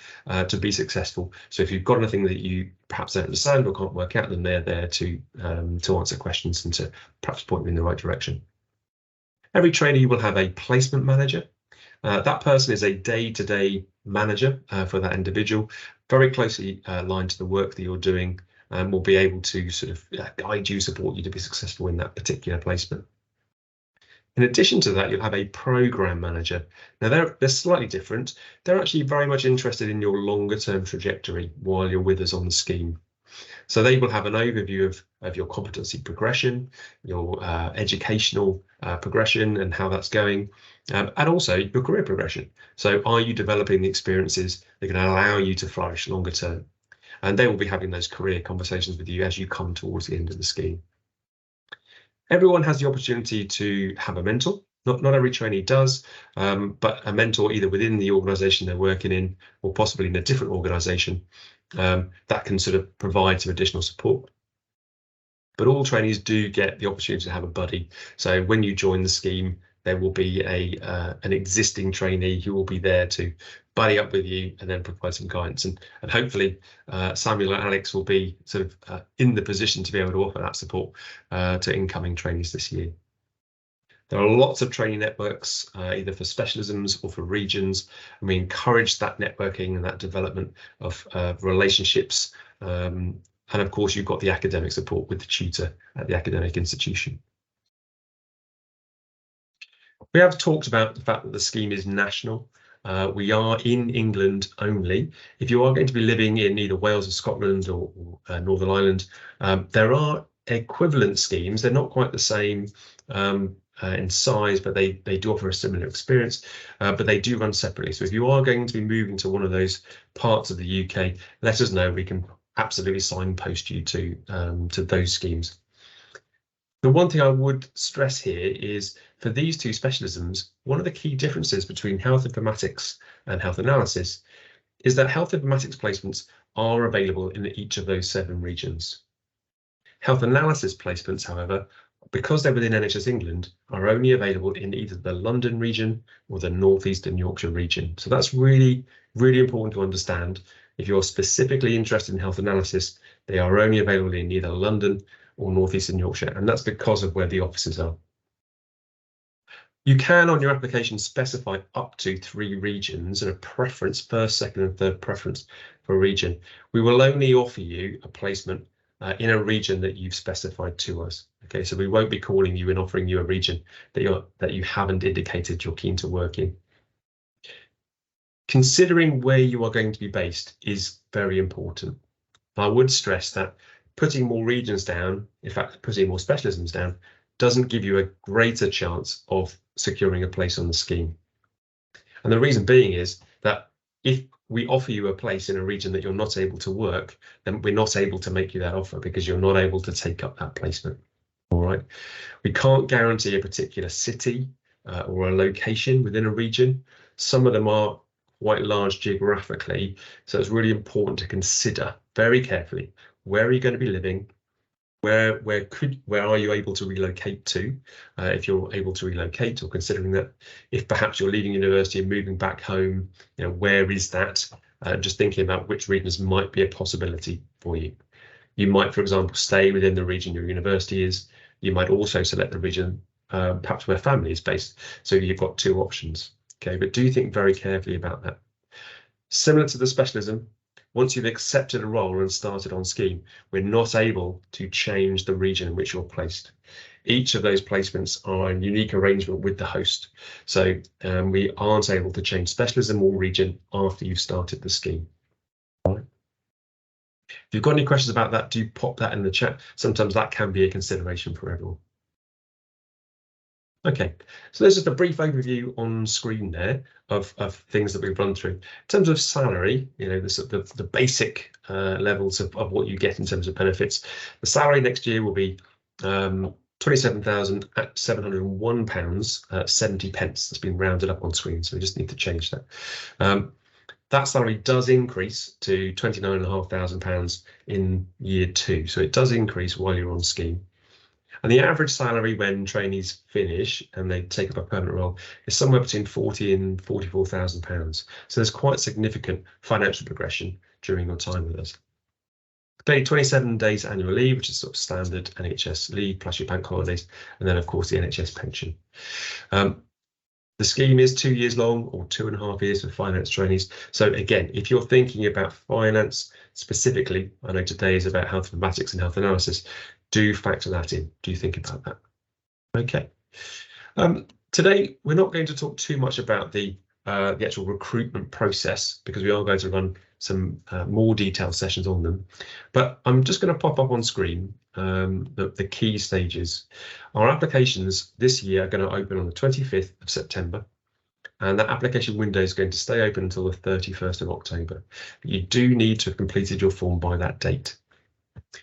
to be successful. So if you've got anything that you perhaps don't understand or can't work out, then they're there to answer questions and to perhaps point you in the right direction. Every trainee will have a placement manager. That person is a day-to-day manager for that individual, very closely aligned to the work that you're doing, and will be able to sort of guide you, support you to be successful in that particular placement. In addition to that, you'll have a program manager. Now they're slightly different. They're actually very much interested in your longer term trajectory while you're with us on the scheme. So they will have an overview of your competency progression, your educational progression and how that's going, and also your career progression. So are you developing the experiences that can allow you to flourish longer term? And they will be having those career conversations with you as you come towards the end of the scheme. Everyone has the opportunity to have a mentor. Not every trainee does, but a mentor either within the organisation they're working in or possibly in a different organisation that can sort of provide some additional support. But all trainees do get the opportunity to have a buddy. So when you join the scheme, there will be an existing trainee who will be there to buddy up with you and then provide some guidance. And hopefully Samuel and Alex will be sort of in the position to be able to offer that support to incoming trainees this year. There are lots of training networks, either for specialisms or for regions, and we encourage that networking and that development of relationships. And of course, you've got the academic support with the tutor at the academic institution. We have talked about the fact that the scheme is national. We are in England only. If you are going to be living in either Wales or Scotland or Northern Ireland, there are equivalent schemes. They're not quite the same in size, but they do offer a similar experience, but they do run separately. So if you are going to be moving to one of those parts of the UK, let us know. We can absolutely signpost you to those schemes. The one thing I would stress here is for these two specialisms, one of the key differences between health informatics and health analysis is that health informatics placements are available in each of those 7 regions. Health analysis placements, however, because they're within NHS England, are only available in either the London region or the North Eastern Yorkshire region. So that's really, really important to understand. If you're specifically interested in health analysis, they are only available in either London or North Eastern Yorkshire, and that's because of where the offices are. You can, on your application, specify up to 3 regions and a preference, first, second and third preference for a region. We will only offer you a placement in a region that you've specified to us. Okay, so we won't be calling you and offering you a region that you haven't indicated you're keen to work in. Considering where you are going to be based is very important. I would stress that putting more regions down, in fact, putting more specialisms down, doesn't give you a greater chance of securing a place on the scheme. And the reason being is that if we offer you a place in a region that you're not able to work, then we're not able to make you that offer because you're not able to take up that placement. All right. We can't guarantee a particular city or a location within a region. Some of them are quite large geographically, so it's really important to consider very carefully where are you going to be living, where are you able to relocate to, if you're able to relocate, or considering that if perhaps you're leaving university and moving back home, you know, where is that? Just thinking about which regions might be a possibility for you. You might, for example, stay within the region your university is. You might also select the region perhaps where family is based. So you've got 2 options. Okay, but do think very carefully about that. Similar to the specialism, once you've accepted a role and started on scheme, we're not able to change the region in which you're placed. each of those placements are a unique arrangement with the host. So we aren't able to change specialism or region after you've started the scheme. All right. If you've got any questions about that, do pop that in the chat. Sometimes that can be a consideration for everyone. Okay, so there's just a brief overview on screen there of things that we've run through. In terms of salary, you know, the basic levels of what you get in terms of benefits. The salary next year will be £27,701, 70 pence. That's been rounded up on screen, so we just need to change that. That salary does increase to £29,500 in year 2, so it does increase while you're on scheme. And the average salary when trainees finish and they take up a permanent role is somewhere between £40,000 and £44,000. So there's quite significant financial progression during your time with us. Paid 27 days annual leave, which is sort of standard NHS leave plus your bank holidays, and then of course the NHS pension. The scheme is 2 years long, or 2.5 years for finance trainees. So again, if you're thinking about finance specifically, I know today is about health informatics and health analysis, do factor that in. Do think about that. Okay. Today, we're not going to talk too much about the actual recruitment process because we are going to run some more detailed sessions on them. But I'm just going to pop up on screen the key stages. Our applications this year are going to open on the 25th of September. And that application window is going to stay open until the 31st of October. But you do need to have completed your form by that date.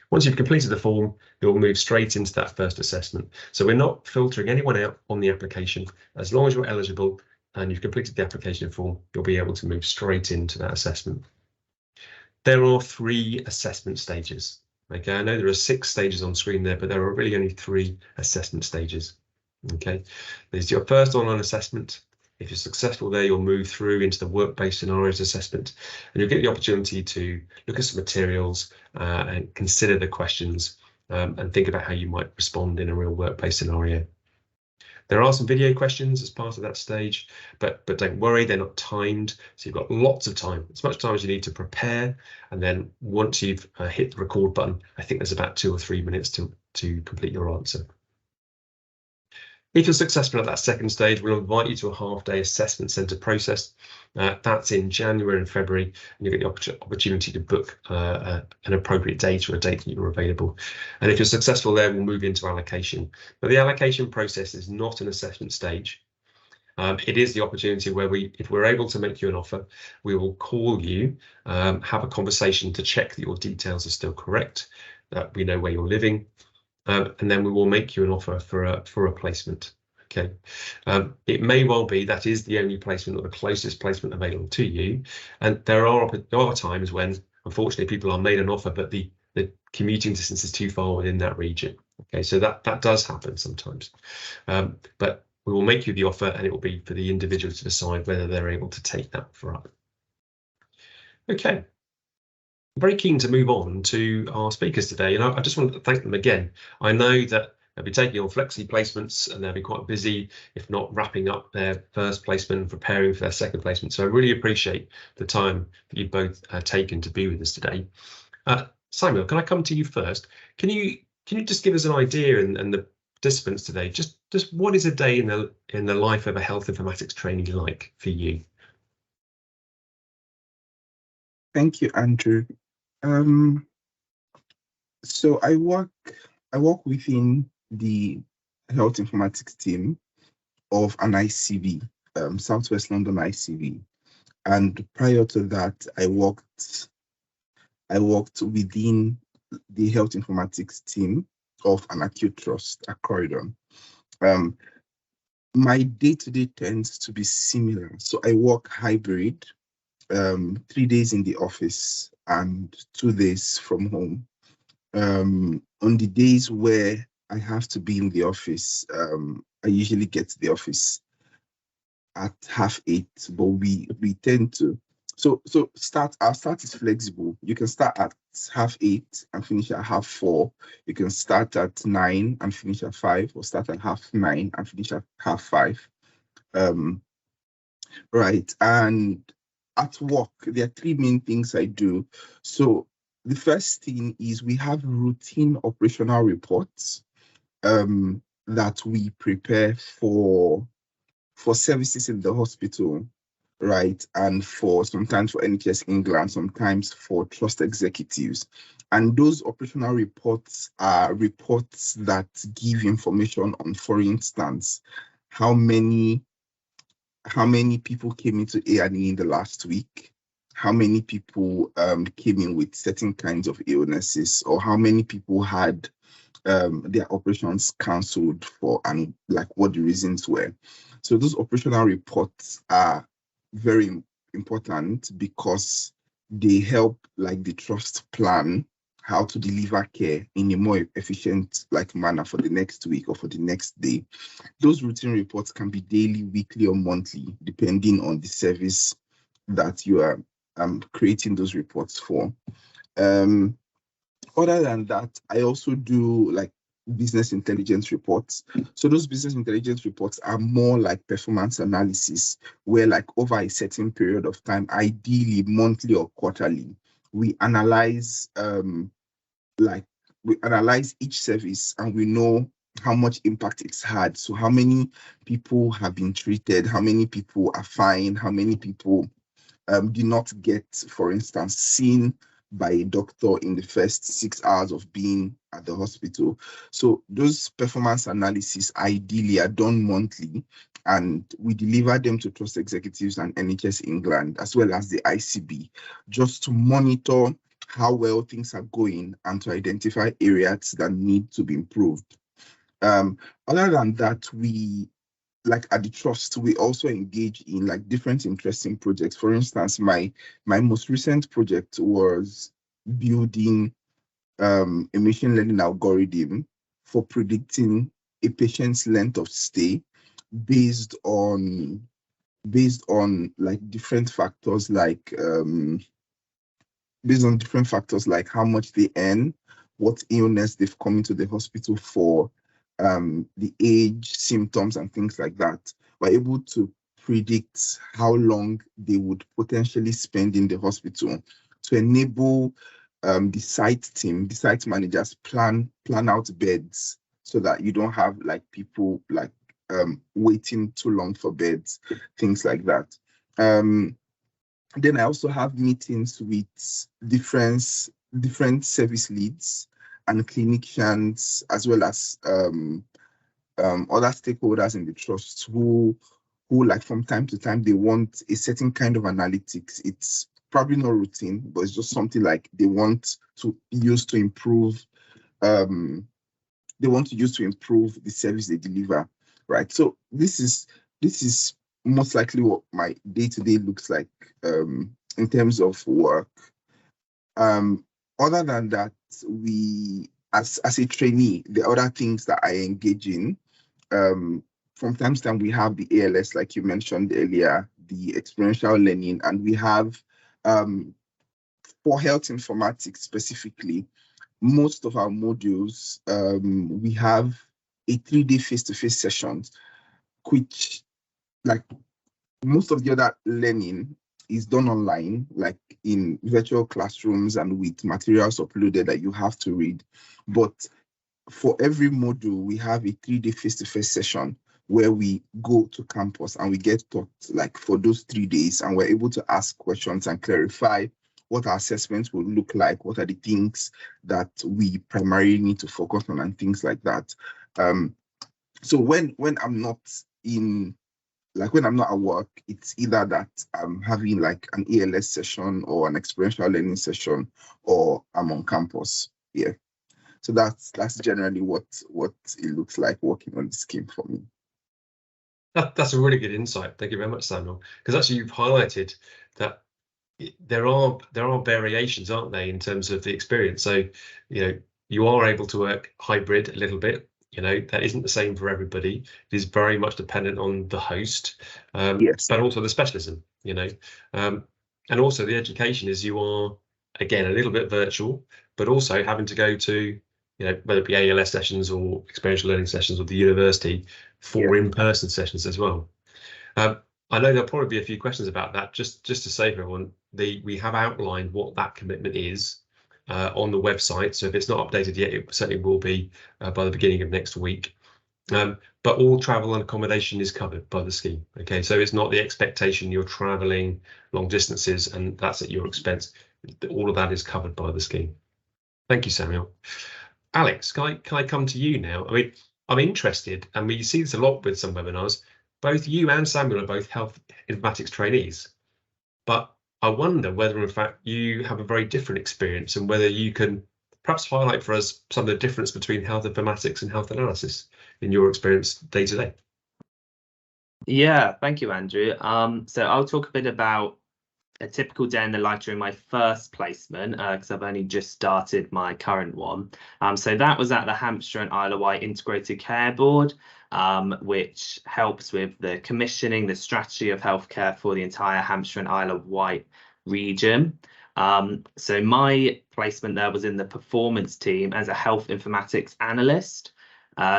Once you've completed the form, you'll move straight into that first assessment. So we're not filtering anyone out on the application. As long as you're eligible and you've completed the application form, you'll be able to move straight into that assessment. There are 3 assessment stages. Okay, I know there are 6 stages on screen there, but there are really only 3 assessment stages. Okay, there's your first online assessment. If you're successful there, you'll move through into the work-based scenarios assessment, and you'll get the opportunity to look at some materials and consider the questions and think about how you might respond in a real work-based scenario. There are some video questions as part of that stage, but don't worry, they're not timed. So you've got lots of time, as much time as you need to prepare. And then once you've hit the record button, I think there's about 2 or 3 minutes to complete your answer. If you're successful at that second stage, we'll invite you to a half-day assessment centre process. That's in January and February, and you get the opportunity to book an appropriate date or a date that you're available. And if you're successful there, we'll move into allocation. But the allocation process is not an assessment stage. It is the opportunity where if we're able to make you an offer, we will call you, have a conversation to check that your details are still correct, that we know where you're living. And then we will make you an offer for a placement. Okay, it may well be that is the only placement or the closest placement available to you, and there are times when unfortunately people are made an offer, but the commuting distance is too far within that region. Okay, so that does happen sometimes, but we will make you the offer, and it will be for the individual to decide whether they're able to take that offer up. Okay. Very keen to move on to our speakers today, and I just want to thank them again. I know that they'll be taking on flexi placements and they'll be quite busy, if not wrapping up their first placement and preparing for their second placement. So I really appreciate the time that you've both taken to be with us today. Samuel, can I come to you first? Can you just give us an idea and the participants today, just what is a day in the life of a health informatics trainee like for you? Thank you, Andrew. So I work within the health informatics team of an ICV, Southwest London ICV, and prior to that, I worked within the health informatics team of an acute trust at Croydon. My day-to-day tends to be similar, so I work hybrid. 3 days in the office and 2 days from home. On the days where I have to be in the office, I usually get to the office at 8:30, but we tend to. So our start is flexible. You can start at 8:30 and finish at 4:30. You can start at 9 and finish at 5, or start at 9:30 and finish at 5:30. Right, and at work, there are 3 main things I do. So the first thing is we have routine operational reports. that we prepare for services in the hospital, right? And sometimes for NHS England, sometimes for trust executives. And those operational reports are reports that give information on, for instance, how many people came into A&E in the last week, how many people came in with certain kinds of illnesses, or how many people had their operations cancelled for, and like what the reasons were. So those operational reports are very important because they help like the trust plan how to deliver care in a more efficient manner for the next week or for the next day. Those routine reports can be daily, weekly, or monthly, depending on the service that you are creating those reports for. Other than that, I also do business intelligence reports. So those business intelligence reports are more like performance analysis, where over a certain period of time, ideally monthly or quarterly, we analyze each service and we know how much impact it's had. So how many people have been treated, how many people are fine, how many people did not get, for instance, seen by a doctor in the first 6 hours of being at the hospital. So those performance analysis ideally are done monthly, and we deliver them to trust executives and NHS England, as well as the ICB, just to monitor how well things are going and to identify areas that need to be improved. Other than that, we at the trust, we also engage in different interesting projects. For instance, my most recent project was building a machine learning algorithm for predicting a patient's length of stay based on different factors like how much they earn, what illness they've come into the hospital for, the age, symptoms, and things like that. We're able to predict how long they would potentially spend in the hospital to enable the site managers plan out beds so that you don't have people waiting too long for beds, things like that. Then I also have meetings with different service leads and clinicians, as well as other stakeholders in the trust who from time to time, they want a certain kind of analytics. It's probably not routine, but it's just something they want to use to improve. They want to use to improve the service they deliver, right? So this is most likely what my day-to-day looks like in terms of work. Other than that, we, as a trainee, the other things that I engage in, from time to time, we have the ALS, like you mentioned earlier, the experiential learning, and we have, for health informatics specifically, most of our modules, we have a 3-day face-to-face sessions, which most of the other learning is done online, in virtual classrooms and with materials uploaded that you have to read. But for every module, we have a 3-day face-to-face session where we go to campus and we get taught for those 3 days, and we're able to ask questions and clarify what our assessments will look like, what are the things that we primarily need to focus on, and things like that. So when I'm not in, when I'm not at work, it's either that I'm having an ALS session or an experiential learning session, or I'm on campus. Yeah. So that's generally what it looks like working on the scheme for me. That's a really good insight. Thank you very much, Samuel. Because actually you've highlighted that there are variations, aren't they, in terms of the experience. So, you are able to work hybrid a little bit. That isn't the same for everybody. It is very much dependent on the host, yes, but also the specialism, and also the education is you are, again, a little bit virtual, but also having to go to, whether it be ALS sessions or experiential learning sessions or the university for in-person sessions as well. I know there'll probably be a few questions about that. Just to say for everyone, we have outlined what that commitment is on the website. So if it's not updated yet, it certainly will be by the beginning of next week. But all travel and accommodation is covered by the scheme. Okay, so it's not the expectation you're traveling long distances and that's at your expense. All of that is covered by the scheme. Thank you, Samuel. Alex, can I come to you now? I mean, I'm interested, and we see this a lot with some webinars. Both you and Samuel are both health informatics trainees, but I wonder whether in fact you have a very different experience and whether you can perhaps highlight for us some of the difference between health informatics and health analysis in your experience day to day. Yeah, thank you, Andrew. So I'll talk a bit about a typical day in the life during my first placement, because I've only just started my current one. So that was at the Hampshire and Isle of Wight Integrated Care Board, which helps with the commissioning, the strategy of healthcare for the entire Hampshire and Isle of Wight region. So my placement there was in the performance team as a health informatics analyst.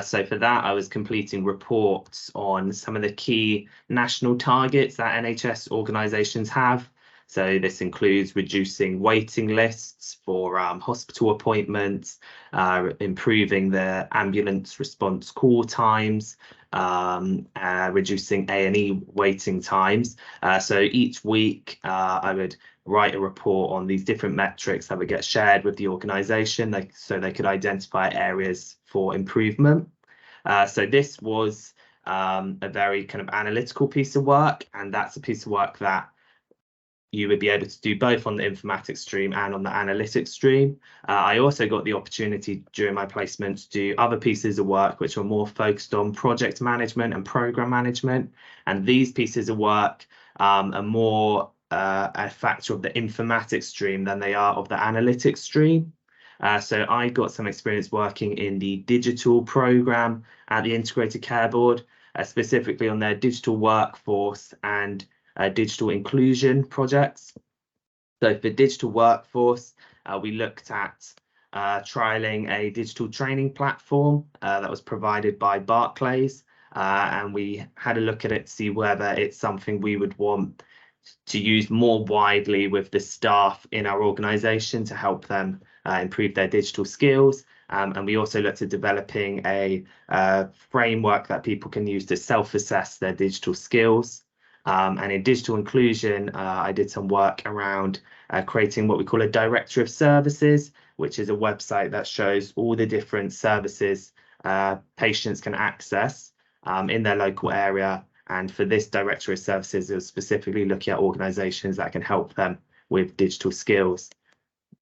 So for that, I was completing reports on some of the key national targets that NHS organisations have. So this includes reducing waiting lists for hospital appointments, improving the ambulance response call times, reducing A&E waiting times. So each week I would write a report on these different metrics that would get shared with the organisation, so they could identify areas for improvement. So this was a very kind of analytical piece of work, and that's a piece of work that you would be able to do both on the informatics stream and on the analytics stream. I also got the opportunity during my placement to do other pieces of work which were more focused on project management and program management. And these pieces of work are more a factor of the informatics stream than they are of the analytics stream. So I got some experience working in the digital program at the Integrated Care Board, specifically on their digital workforce and digital inclusion projects. So for digital workforce, we looked at trialing a digital training platform that was provided by Barclays, and we had a look at it to see whether it's something we would want to use more widely with the staff in our organisation to help them improve their digital skills. And we also looked at developing a framework that people can use to self-assess their digital skills. And in digital inclusion, I did some work around creating what we call a directory of services, which is a website that shows all the different services patients can access in their local area. And for this directory of services, it was specifically looking at organisations that can help them with digital skills.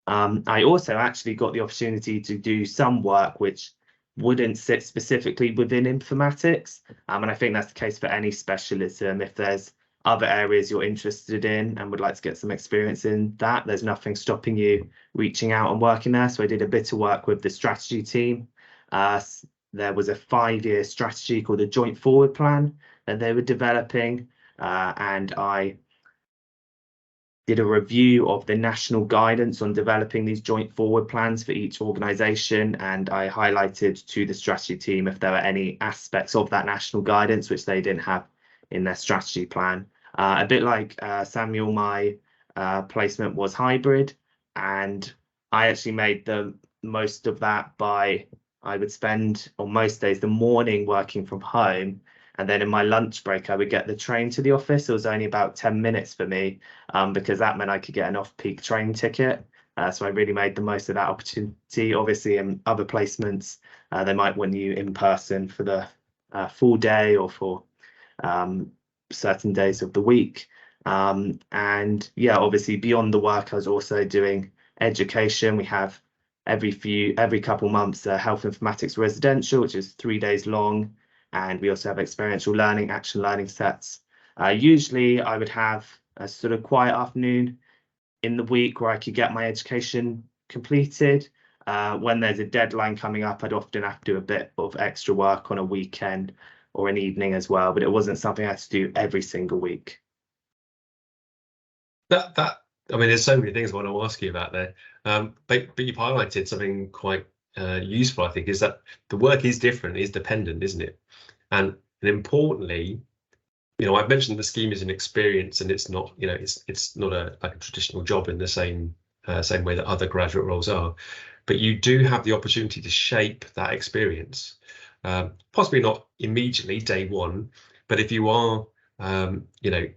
I also actually got the opportunity to do some work which wouldn't sit specifically within informatics, and I think that's the case for any specialism. If there's other areas you're interested in and would like to get some experience in that, there's nothing stopping you reaching out and working there. So I did a bit of work with the strategy team. There was a 5-year strategy called the Joint Forward Plan that they were developing, and I did a review of the national guidance on developing these joint forward plans for each organisation, and I highlighted to the strategy team if there were any aspects of that national guidance which they didn't have in their strategy plan. A bit like Samuel, my placement was hybrid, and I actually made the most of that by, I would spend on most days the morning working from home, and then in my lunch break I would get the train to the office. It was only about 10 minutes for me, because that meant I could get an off-peak train ticket. So I really made the most of that opportunity. Obviously in other placements they might want you in person for the full day or for certain days of the week. And yeah, obviously beyond the work I was also doing education. We have every couple months a health informatics residential, which is 3 days long, and we also have experiential learning, action learning sets. Usually I would have a sort of quiet afternoon in the week where I could get my education completed. When there's a deadline coming up, I'd often have to do a bit of extra work on a weekend or an evening as well, but it wasn't something I had to do every single week. I mean, there's so many things I want to ask you about there, but you've highlighted something quite useful, I think, is that the work is different, is dependent, isn't it? And importantly, you know, I've mentioned the scheme is an experience, and it's not, you know, it's not like a traditional job in the same way that other graduate roles are, but you do have the opportunity to shape that experience. possibly not immediately day one, but if you are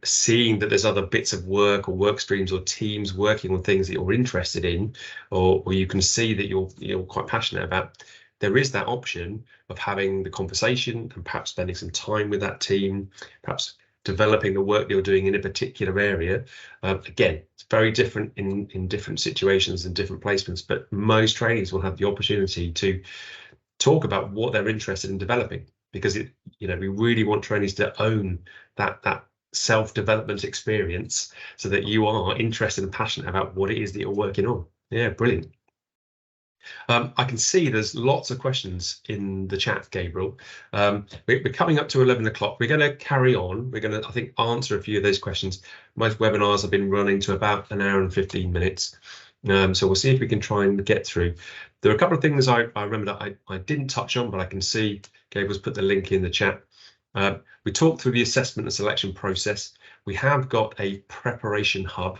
seeing that there's other bits of work or work streams or teams working on things that you're interested in, or you can see that you're quite passionate about, there is that option of having the conversation and perhaps spending some time with that team, perhaps developing the work you're doing in a particular area. Again, it's very different in different situations and different placements, but most trainees will have the opportunity to talk about what they're interested in developing, because we really want trainees to own that self-development experience, so that you are interested and passionate about what it is that you're working on. Yeah, brilliant. I can see there's lots of questions in the chat, Gabriel. We're coming up to 11 o'clock. We're going to carry on. We're going to, I think, answer a few of those questions. Most webinars have been running to about an hour and 15 minutes. So we'll see if we can try and get through. There are a couple of things I remember that I didn't touch on, but I can see Gabriel's put the link in the chat. We talked through the assessment and selection process. We have got a preparation hub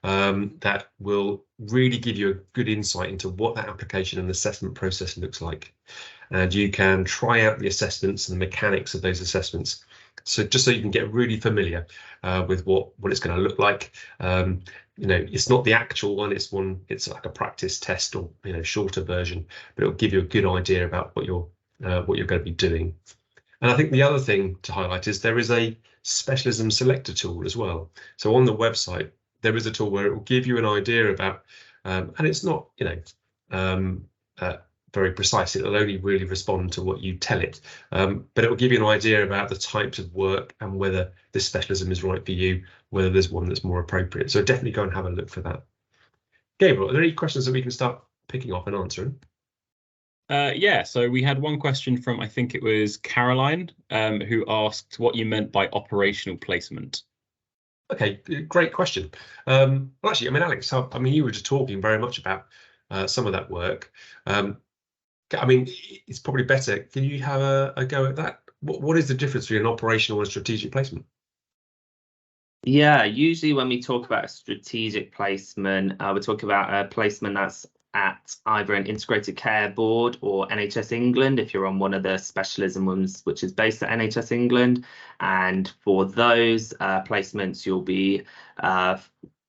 that will really give you a good insight into what that application and assessment process looks like. And you can try out the assessments and the mechanics of those assessments. So just so you can get really familiar with what it's going to look like. It's not the actual one, it's like a practice test, or shorter version, but it'll give you a good idea about what you're going to be doing. And I think the other thing to highlight is there is a specialism selector tool as well. So on the website, there is a tool where it will give you an idea about, and it's not, very precise. It'll only really respond to what you tell it, but it will give you an idea about the types of work and whether this specialism is right for you, whether there's one that's more appropriate. So definitely go and have a look for that. Gabriel, are there any questions that we can start picking up and answering? Yeah, so we had one question from, I think it was Caroline, who asked what you meant by operational placement. Okay, great question. Well, actually, Alex, you were just talking very much about some of that work. It's probably better. Can you have a go at that? What is the difference between an operational and strategic placement? Yeah, usually when we talk about a strategic placement, we're talking about a placement that's at either an integrated care board or NHS England, if you're on one of the specialisms which is based at NHS England. And for those placements, you'll be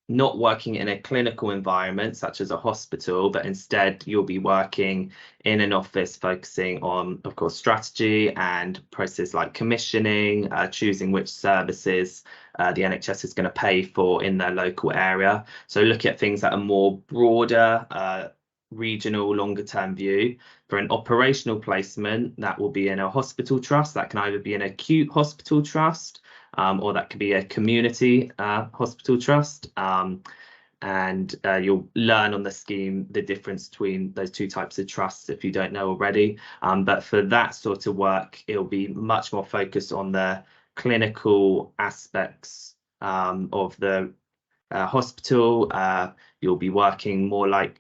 not working in a clinical environment such as a hospital, but instead you'll be working in an office focusing on, of course, strategy and processes like commissioning, choosing which services the NHS is going to pay for in their local area. So look at things that are more broader, regional, longer term view. For an operational placement, that will be in a hospital trust. That can either be an acute hospital trust, or that could be a community hospital trust. And you'll learn on the scheme the difference between those two types of trusts if you don't know already. But for that sort of work, it'll be much more focused on the clinical aspects of the hospital. You'll be working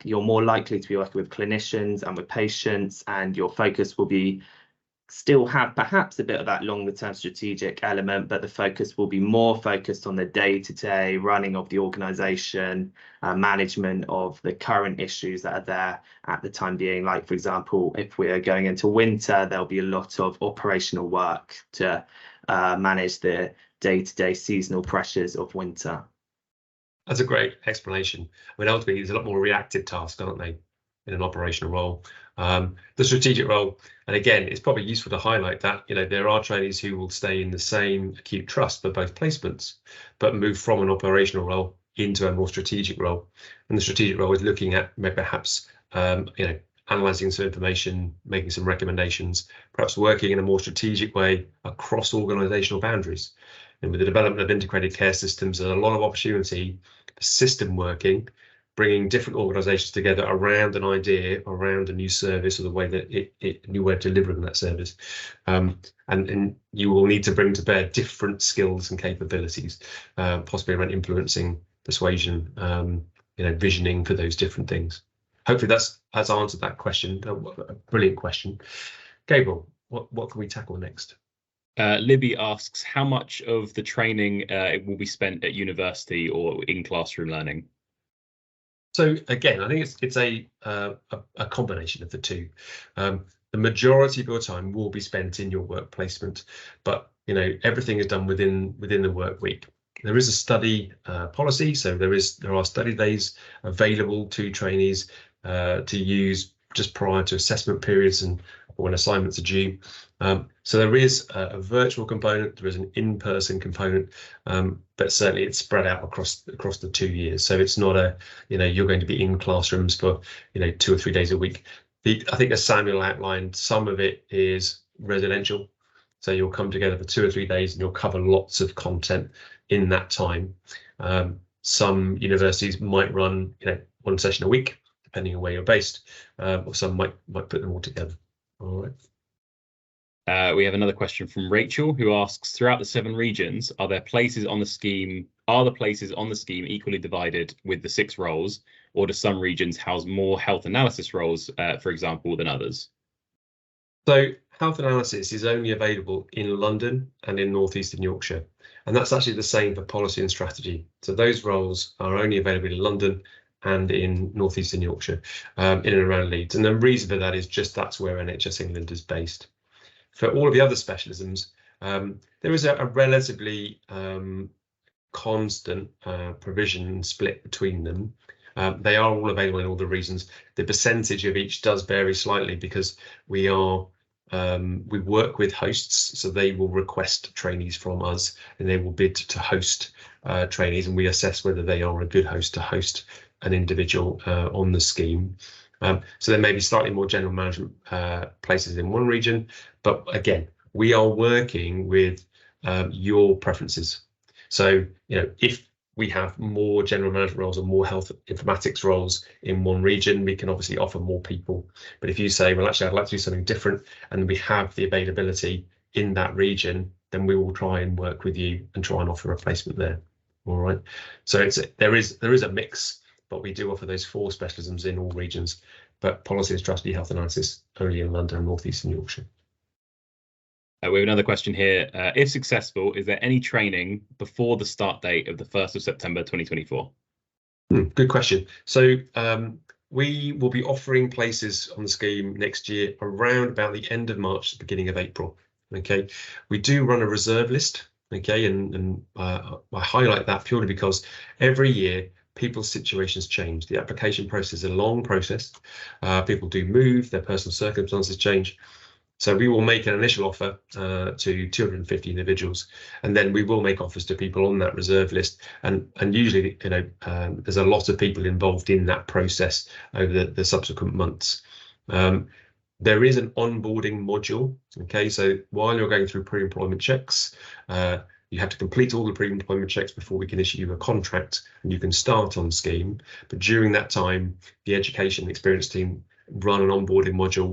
you're more likely to be working with clinicians and with patients, and your focus will be still have perhaps a bit of that longer term strategic element, but the focus will be more focused on the day-to-day running of the organization, management of the current issues that are there at the time being. Like, for example, if we're going into winter, there'll be a lot of operational work to manage the day-to-day seasonal pressures of winter. That's a great explanation. Ultimately, it's a lot more reactive tasks, aren't they, in an operational role? The strategic role, and again, it's probably useful to highlight that there are trainees who will stay in the same acute trust for both placements, but move from an operational role into a more strategic role. And the strategic role is looking at perhaps analysing some information, making some recommendations, perhaps working in a more strategic way across organisational boundaries. And with the development of integrated care systems, there's a lot of opportunity for system working, bringing different organisations together around an idea, around a new service, or the way that a new way of delivering that service. And you will need to bring to bear different skills and capabilities, possibly around influencing, persuasion, visioning for those different things. Hopefully that's answered that question. A brilliant question. Gabriel, what can we tackle next? Libby asks, how much of the training will be spent at university or in classroom learning? So again, I think it's a combination of the two. The majority of your time will be spent in your work placement, but everything is done within the work week. There is a study policy, so there are study days available to trainees to use just prior to assessment periods and when assignments are due. So there is a virtual component, there is an in-person component, but certainly it's spread out across the 2 years. So it's not you're going to be in classrooms for 2 or 3 days a week. I think as Samuel outlined, some of it is residential. So you'll come together for 2 or 3 days and you'll cover lots of content in that time. Some universities might run one session a week, depending on where you're based, or some might put them all together. All right. We have another question from Rachel, who asks, throughout the 7 regions, are the places on the scheme equally divided with the 6 roles, or do some regions house more health analysis roles, for example, than others? So health analysis is only available in London and in northeastern Yorkshire, and that's actually the same for policy and strategy. So those roles are only available in London and in northeastern Yorkshire, in and around Leeds. And the reason for that is just that's where NHS England is based. For all of the other specialisms, there is a relatively constant provision split between them. They are all available in all the regions. The percentage of each does vary slightly because we work with hosts, so they will request trainees from us and they will bid to host trainees, and we assess whether they are a good host to host an individual on the scheme. So there may be slightly more general management places in one region, but again, we are working with your preferences. So if we have more general management roles or more health informatics roles in one region, we can obviously offer more people. But if you say, well, actually, I'd like to do something different, and we have the availability in that region, then we will try and work with you and try and offer a placement there. All right. So there is a mix, but we do offer those 4 specialisms in all regions, but policy and strategy health analysis only in London and northeastern Yorkshire. We have another question here. If successful, is there any training before the start date of the 1st of September 2024? Good question. So we will be offering places on the scheme next year around about the end of March, beginning of April. Okay, we do run a reserve list. Okay, and I highlight that purely because every year people's situations change. The application process is a long process. People do move, their personal circumstances change. So we will make an initial offer to 250 individuals, and then we will make offers to people on that reserve list. And usually, there's a lot of people involved in that process over the subsequent months. There is an onboarding module. Okay, so while you're going through pre-employment checks, you have to complete all the pre-employment checks before we can issue you a contract and you can start on scheme. But during that time, the education and experience team run an onboarding module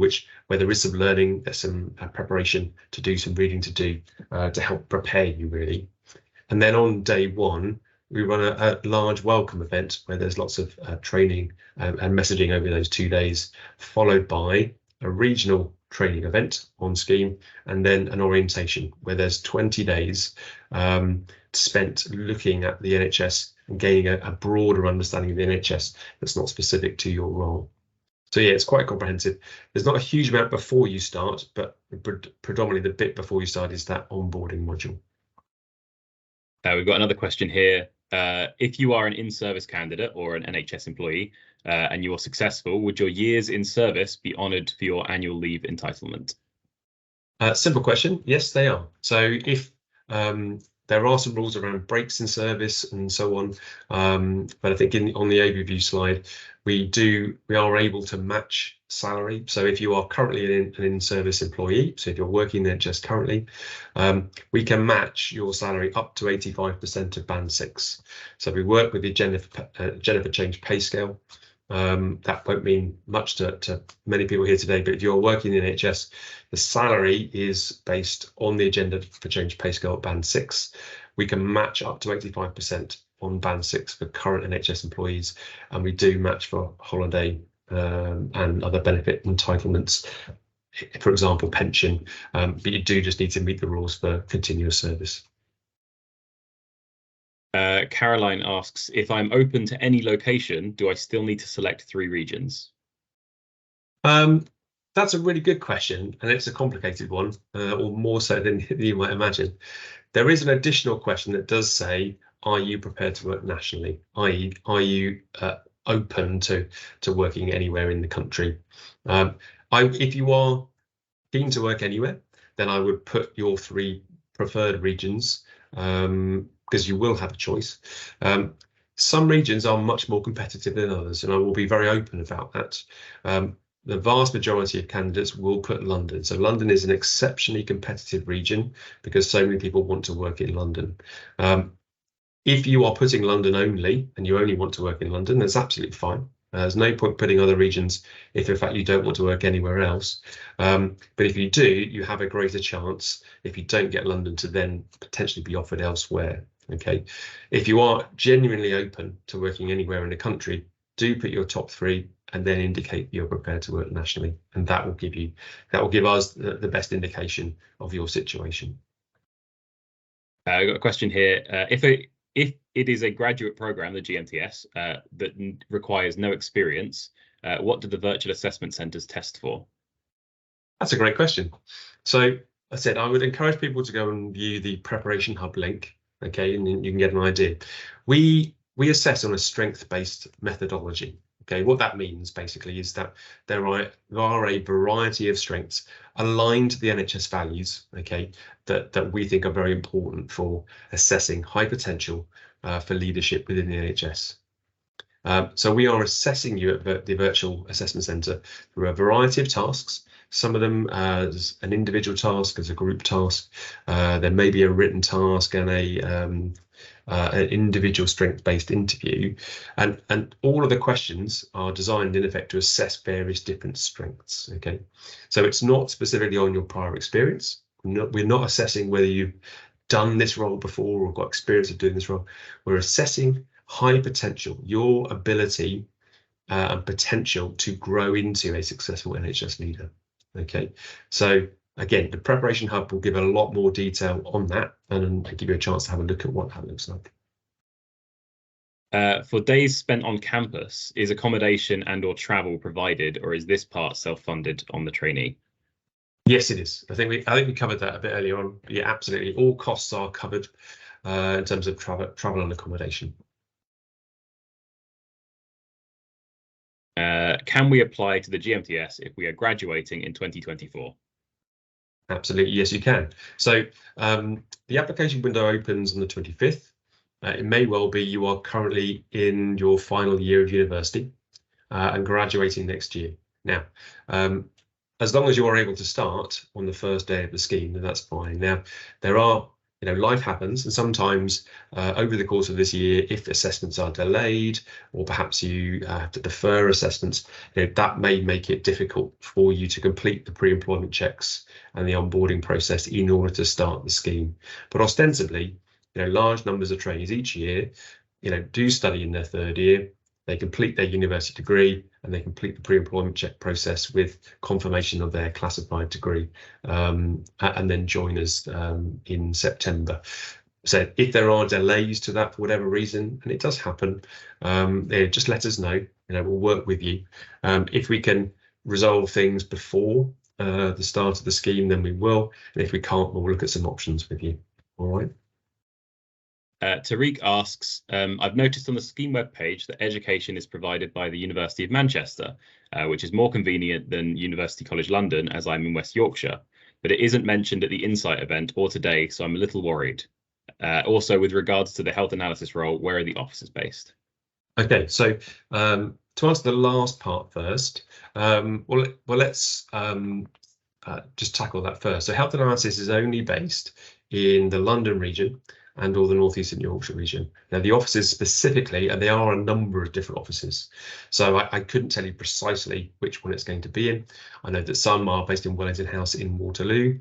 where there is some learning, there's some preparation to do, some reading to do to help prepare you really. And then on day 1, we run a large welcome event where there's lots of training and messaging over those 2 days, followed by a regional training event on scheme, and then an orientation where there's 20 days spent looking at the NHS and gaining a broader understanding of the NHS that's not specific to your role. So yeah, it's quite comprehensive. There's not a huge amount before you start, but predominantly the bit before you start is that onboarding module. We've got another question here. If you are an in-service candidate or an NHS employee and you are successful, would your years in service be honoured for your annual leave entitlement? Simple question. Yes, they are. So if there are some rules around breaks in service and so on, but I think on the overview slide, we are able to match salary. So if you are currently an in-service employee, so if you're working in NHS currently, we can match your salary up to 85% of band 6. So we work with the Jennifer Change pay scale. That won't mean much to many people here today, but if you're working in NHS, the salary is based on the Agenda for Change pay scale at band 6. We can match up to 85% on band 6 for current NHS employees, and we do match for holiday and other benefit entitlements, for example, pension, but you do just need to meet the rules for continuous service. Caroline asks, if I'm open to any location, do I still need to select 3 regions? That's a really good question, and it's a complicated one, or more so than you might imagine. There is an additional question that does say, are you prepared to work nationally? i.e., are you open to working anywhere in the country? If you are keen to work anywhere, then I would put your 3 preferred regions, because you will have a choice. Some regions are much more competitive than others, and I will be very open about that. The vast majority of candidates will put London. So London is an exceptionally competitive region because so many people want to work in London. If you are putting London only and you only want to work in London, that's absolutely fine. There's no point putting other regions if in fact you don't want to work anywhere else. But if you do, you have a greater chance, if you don't get London, to then potentially be offered elsewhere. Okay, if you are genuinely open to working anywhere in the country, do put your top 3 and then indicate you're prepared to work nationally, and that will give us the best indication of your situation. I've got a question here. If it is a graduate program, the GMTS, that requires no experience, what do the virtual assessment centres test for? That's a great question. So I said I would encourage people to go and view the Preparation Hub link, okay, and you can get an idea. We assess on a strength-based methodology. Okay, what that means basically is that there are a variety of strengths aligned to the NHS values, okay, that we think are very important for assessing high potential for leadership within the NHS. So we are assessing you at the Virtual Assessment Centre through a variety of tasks, some of them as an individual task, as a group task. There may be a written task and an individual strength-based interview, and all of the questions are designed in effect to assess various different strengths. Okay, so it's not specifically on your prior experience. We're not assessing whether you've done this role before or got experience of doing this role. We're assessing high potential, your ability and potential to grow into a successful NHS leader. Okay, so again, the Preparation Hub will give a lot more detail on that and give you a chance to have a look at what that looks like. For days spent on campus, is accommodation and or travel provided, or is this part self-funded on the trainee? Yes, it is. I think we covered that a bit earlier on. Yeah, absolutely. All costs are covered in terms of travel and accommodation. Can we apply to the GMTS if we are graduating in 2024? Absolutely, yes, you can. So the application window opens on the 25th. It may well be you are currently in your final year of university and graduating next year. Now, as long as you are able to start on the first day of the scheme, then that's fine. Now, there are, life happens, and sometimes over the course of this year, if assessments are delayed, or perhaps you have to defer assessments, that may make it difficult for you to complete the pre-employment checks and the onboarding process in order to start the scheme. But ostensibly, large numbers of trainees each year, do study in their 3rd year. They complete their university degree and they complete the pre-employment check process with confirmation of their classified degree, and then join us in September. So if there are delays to that for whatever reason, and it does happen, just let us know. We'll work with you. If we can resolve things before the start of the scheme, then we will. And if we can't, we'll look at some options with you. All right. Tariq asks, I've noticed on the scheme webpage that education is provided by the University of Manchester, which is more convenient than University College London, as I'm in West Yorkshire, but it isn't mentioned at the Insight event or today, so I'm a little worried. Also, with regards to the health analysis role, where are the offices based? Okay, so to answer the last part first, let's just tackle that first. So health analysis is only based in the London region and or the North East and Yorkshire region. Now the offices specifically, and there are a number of different offices, so I couldn't tell you precisely which one it's going to be in. I know that some are based in Wellington House in Waterloo.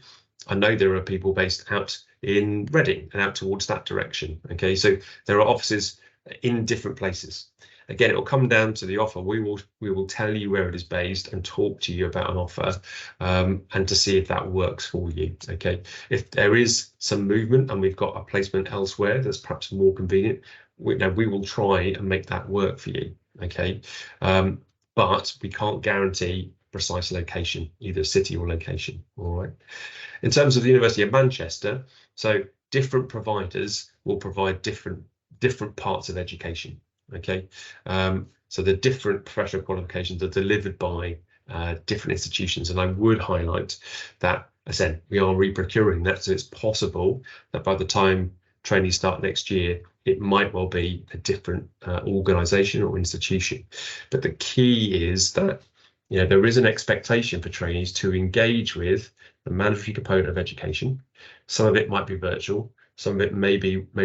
I know there are people based out in Reading and out towards that direction. Okay, so there are offices in different places. again, it will come down to the offer. We will tell you where it is based and talk to you about an offer, and to see if that works for you. Okay, if there is some movement and we've got a placement elsewhere that's perhaps more convenient, we will try and make that work for you. Okay, but we can't guarantee precise location, either city or location. All right. In terms of the University of Manchester, so different providers will provide different parts of education. Okay, so the different professional qualifications are delivered by different institutions, and I would highlight that, as I said, we are reprocuring that, so it's possible that by the time trainees start next year, it might well be a different organisation or institution. But the key is that there is an expectation for trainees to engage with the mandatory component of education. Some of it might be virtual, some of it may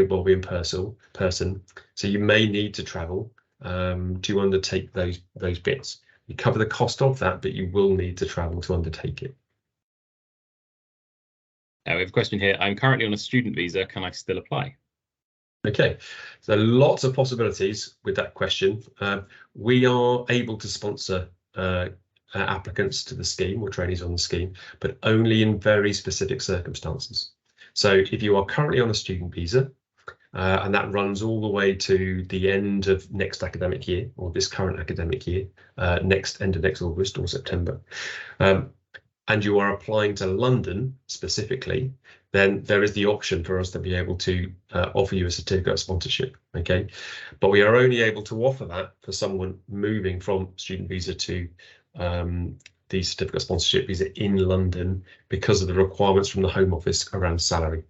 well be in person. So you may need to travel to undertake those bits. You cover the cost of that, but you will need to travel to undertake it. We have a question here. I'm currently on a student visa. Can I still apply? Okay, so lots of possibilities with that question. We are able to sponsor applicants to the scheme or trainees on the scheme, but only in very specific circumstances. So if you are currently on a student visa, and that runs all the way to the end of next academic year, or this current academic year, end of next August or September, and you are applying to London specifically, then there is the option for us to be able to offer you a certificate of sponsorship. Okay, but we are only able to offer that for someone moving from student visa to the certificate of sponsorship visa in London, because of the requirements from the Home Office around salary.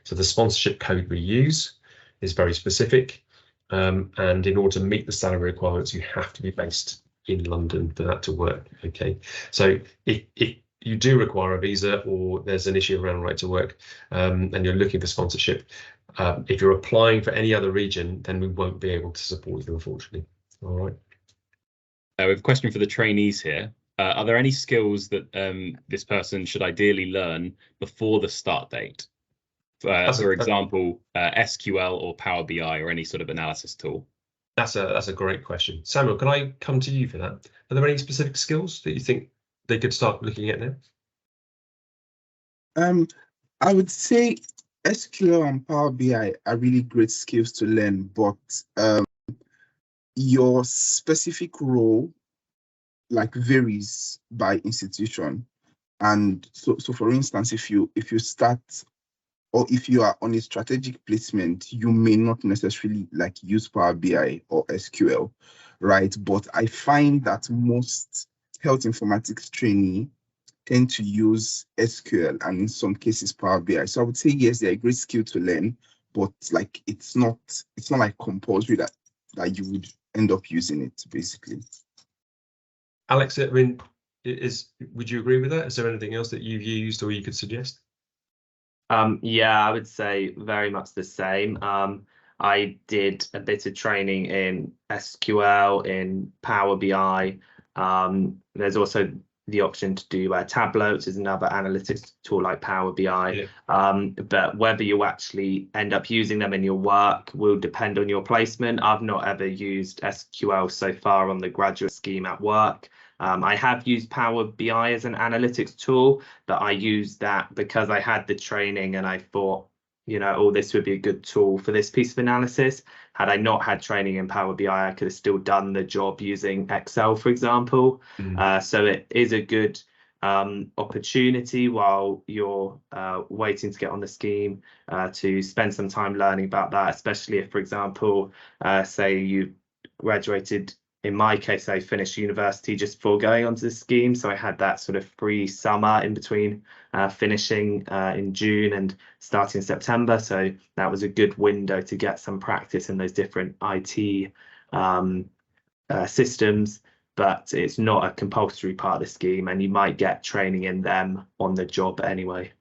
So the sponsorship code we use is very specific, and in order to meet the salary requirements, you have to be based in London for that to work. Okay, so if you do require a visa, or there's an issue around right to work, and you're looking for sponsorship, if you're applying for any other region, then we won't be able to support you, unfortunately. All right. We have a question for the trainees here. Are there any skills that this person should ideally learn before the start date? For example, SQL or Power BI or any sort of analysis tool? That's a great question. Samuel, can I come to you for that? Are there any specific skills that you think they could start looking at now? I would say SQL and Power BI are really great skills to learn, but your specific role varies by institution. And so for instance, if you start, or if you are on a strategic placement, you may not necessarily use Power BI or SQL, right? But I find that most health informatics trainee tend to use SQL and in some cases Power BI. So I would say yes, they're a great skill to learn, but it's not compulsory that you would end up using it, basically. Alex, I mean, would you agree with that? Is there anything else that you've used or you could suggest? Yeah, I would say very much the same. I did a bit of training in SQL, in Power BI. There's also the option to do Tableau, which is another analytics tool like Power BI. Yeah. But whether you actually end up using them in your work will depend on your placement. I've not ever used SQL so far on the graduate scheme at work. I have used Power BI as an analytics tool, but I used that because I had the training and I thought, this would be a good tool for this piece of analysis. Had I not had training in Power BI, I could have still done the job using Excel, for example. So it is a good opportunity while you're waiting to get on the scheme to spend some time learning about that, especially if, for example, say you graduated. In my case, I finished university just before going onto the scheme, so I had that sort of free summer in between finishing in June and starting in September. So that was a good window to get some practice in those different IT systems, but it's not a compulsory part of the scheme, and you might get training in them on the job anyway.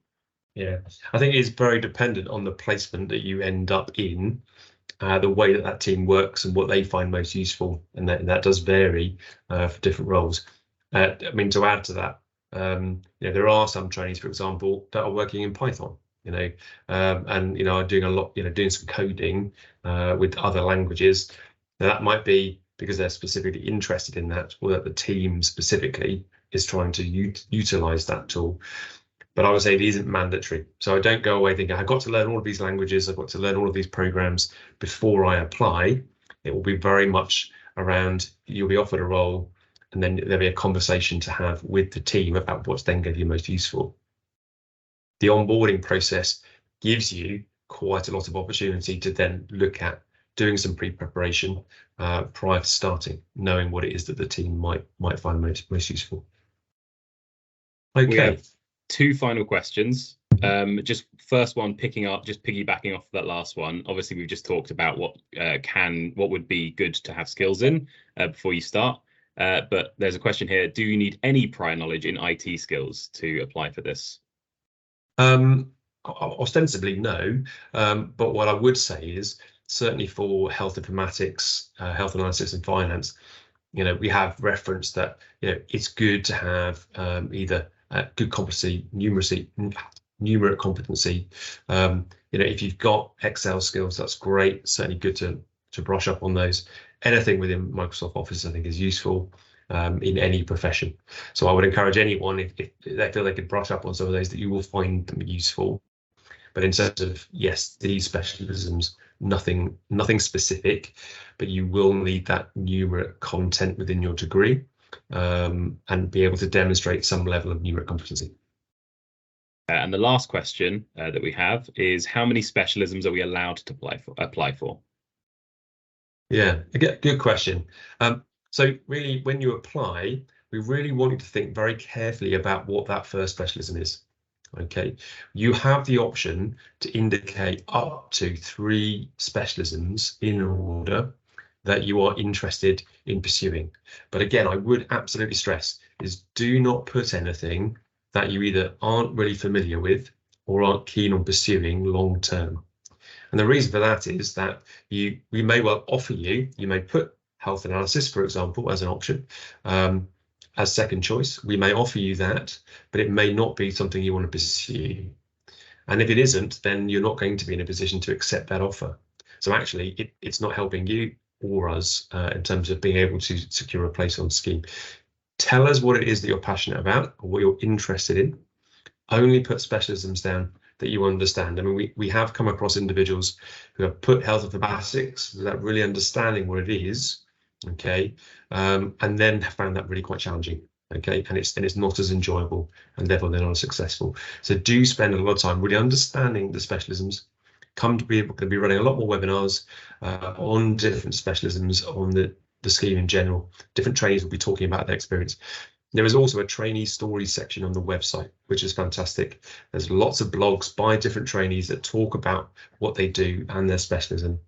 Yeah, I think it's very dependent on the placement that you end up in. The way that team works and what they find most useful, and that does vary for different roles. I mean, to add to that, there are some trainees, for example, that are working in Python, and are doing a lot, doing some coding with other languages. Now, that might be because they're specifically interested in that, or that the team specifically is trying to utilize that tool. But I would say it isn't mandatory. So I don't go away thinking I've got to learn all of these languages, I've got to learn all of these programs before I apply. It will be very much around, you'll be offered a role, and then there'll be a conversation to have with the team about what's then going to be most useful. The onboarding process gives you quite a lot of opportunity to then look at doing some pre-preparation prior to starting, knowing what it is that the team might find most useful. Okay. We have two final questions. Just first one, piggybacking off that last one. Obviously, we've just talked about what would be good to have skills in before you start. But there's a question here: do you need any prior knowledge in IT skills to apply for this? Ostensibly, no. But what I would say is, certainly for health informatics, health analysis, and finance, we have referenced that it's good to have either good competency, numeric competency. If you've got Excel skills, that's great. Certainly good to brush up on those. Anything within Microsoft Office, I think, is useful in any profession. So I would encourage anyone, if they feel they could brush up on some of those, that you will find them useful. But in terms of, yes, these specialisms, nothing specific, but you will need that numeric content within your degree and be able to demonstrate some level of numeric competency. And the last question that we have is, how many specialisms are we allowed to apply for? Yeah, good question. So really, when you apply, we really want you to think very carefully about what that first specialism is. Okay, you have the option to indicate up to 3 specialisms in order that you are interested in pursuing. But again, I would absolutely stress is, do not put anything that you either aren't really familiar with or aren't keen on pursuing long term. And the reason for that is that we may well offer you may put health analysis, for example, as an option. As second choice, we may offer you that, but it may not be something you want to pursue. And if it isn't, then you're not going to be in a position to accept that offer. So actually, it's not helping you or us in terms of being able to secure a place on the scheme. Tell us what it is that you're passionate about or what you're interested in. Only put specialisms down that you understand. I mean, we have come across individuals who have put health informatics without really understanding what it is, okay, and then have found that really quite challenging, okay, and it's not as enjoyable, and therefore they're not as successful. So do spend a lot of time really understanding the specialisms. We're going to be running a lot more webinars on different specialisms, on the scheme in general. Different trainees will be talking about their experience. There is also a trainee stories section on the website, which is fantastic. There's lots of blogs by different trainees that talk about what they do and their specialism,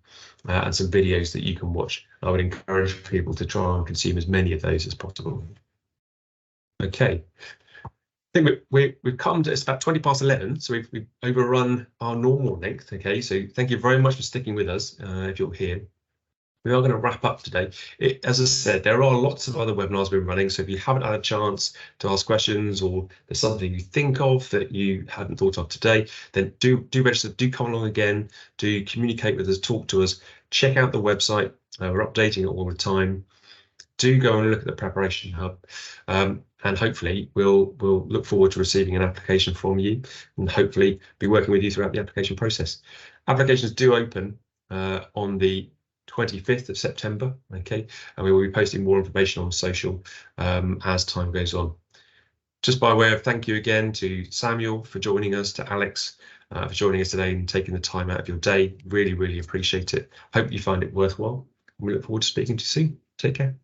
and some videos that you can watch. I would encourage people to try and consume as many of those as possible. Okay, I think we've come to, it's about 11:20, so we've overrun our normal length. Okay, so thank you very much for sticking with us if you're here. We are going to wrap up today. As I said, there are lots of other webinars we're running, so if you haven't had a chance to ask questions, or there's something you think of that you hadn't thought of today, then do register, do come along again, do communicate with us, talk to us, check out the website. We're updating it all the time. Do go and look at the preparation hub, and hopefully we'll look forward to receiving an application from you, and hopefully be working with you throughout the application process. Applications do open on the 25th of September, okay, and we will be posting more information on social as time goes on. Just by way of thank you again to Samuel for joining us, to Alex for joining us today and taking the time out of your day. Really appreciate it. Hope you find it worthwhile. We look forward to speaking to you soon. Take care.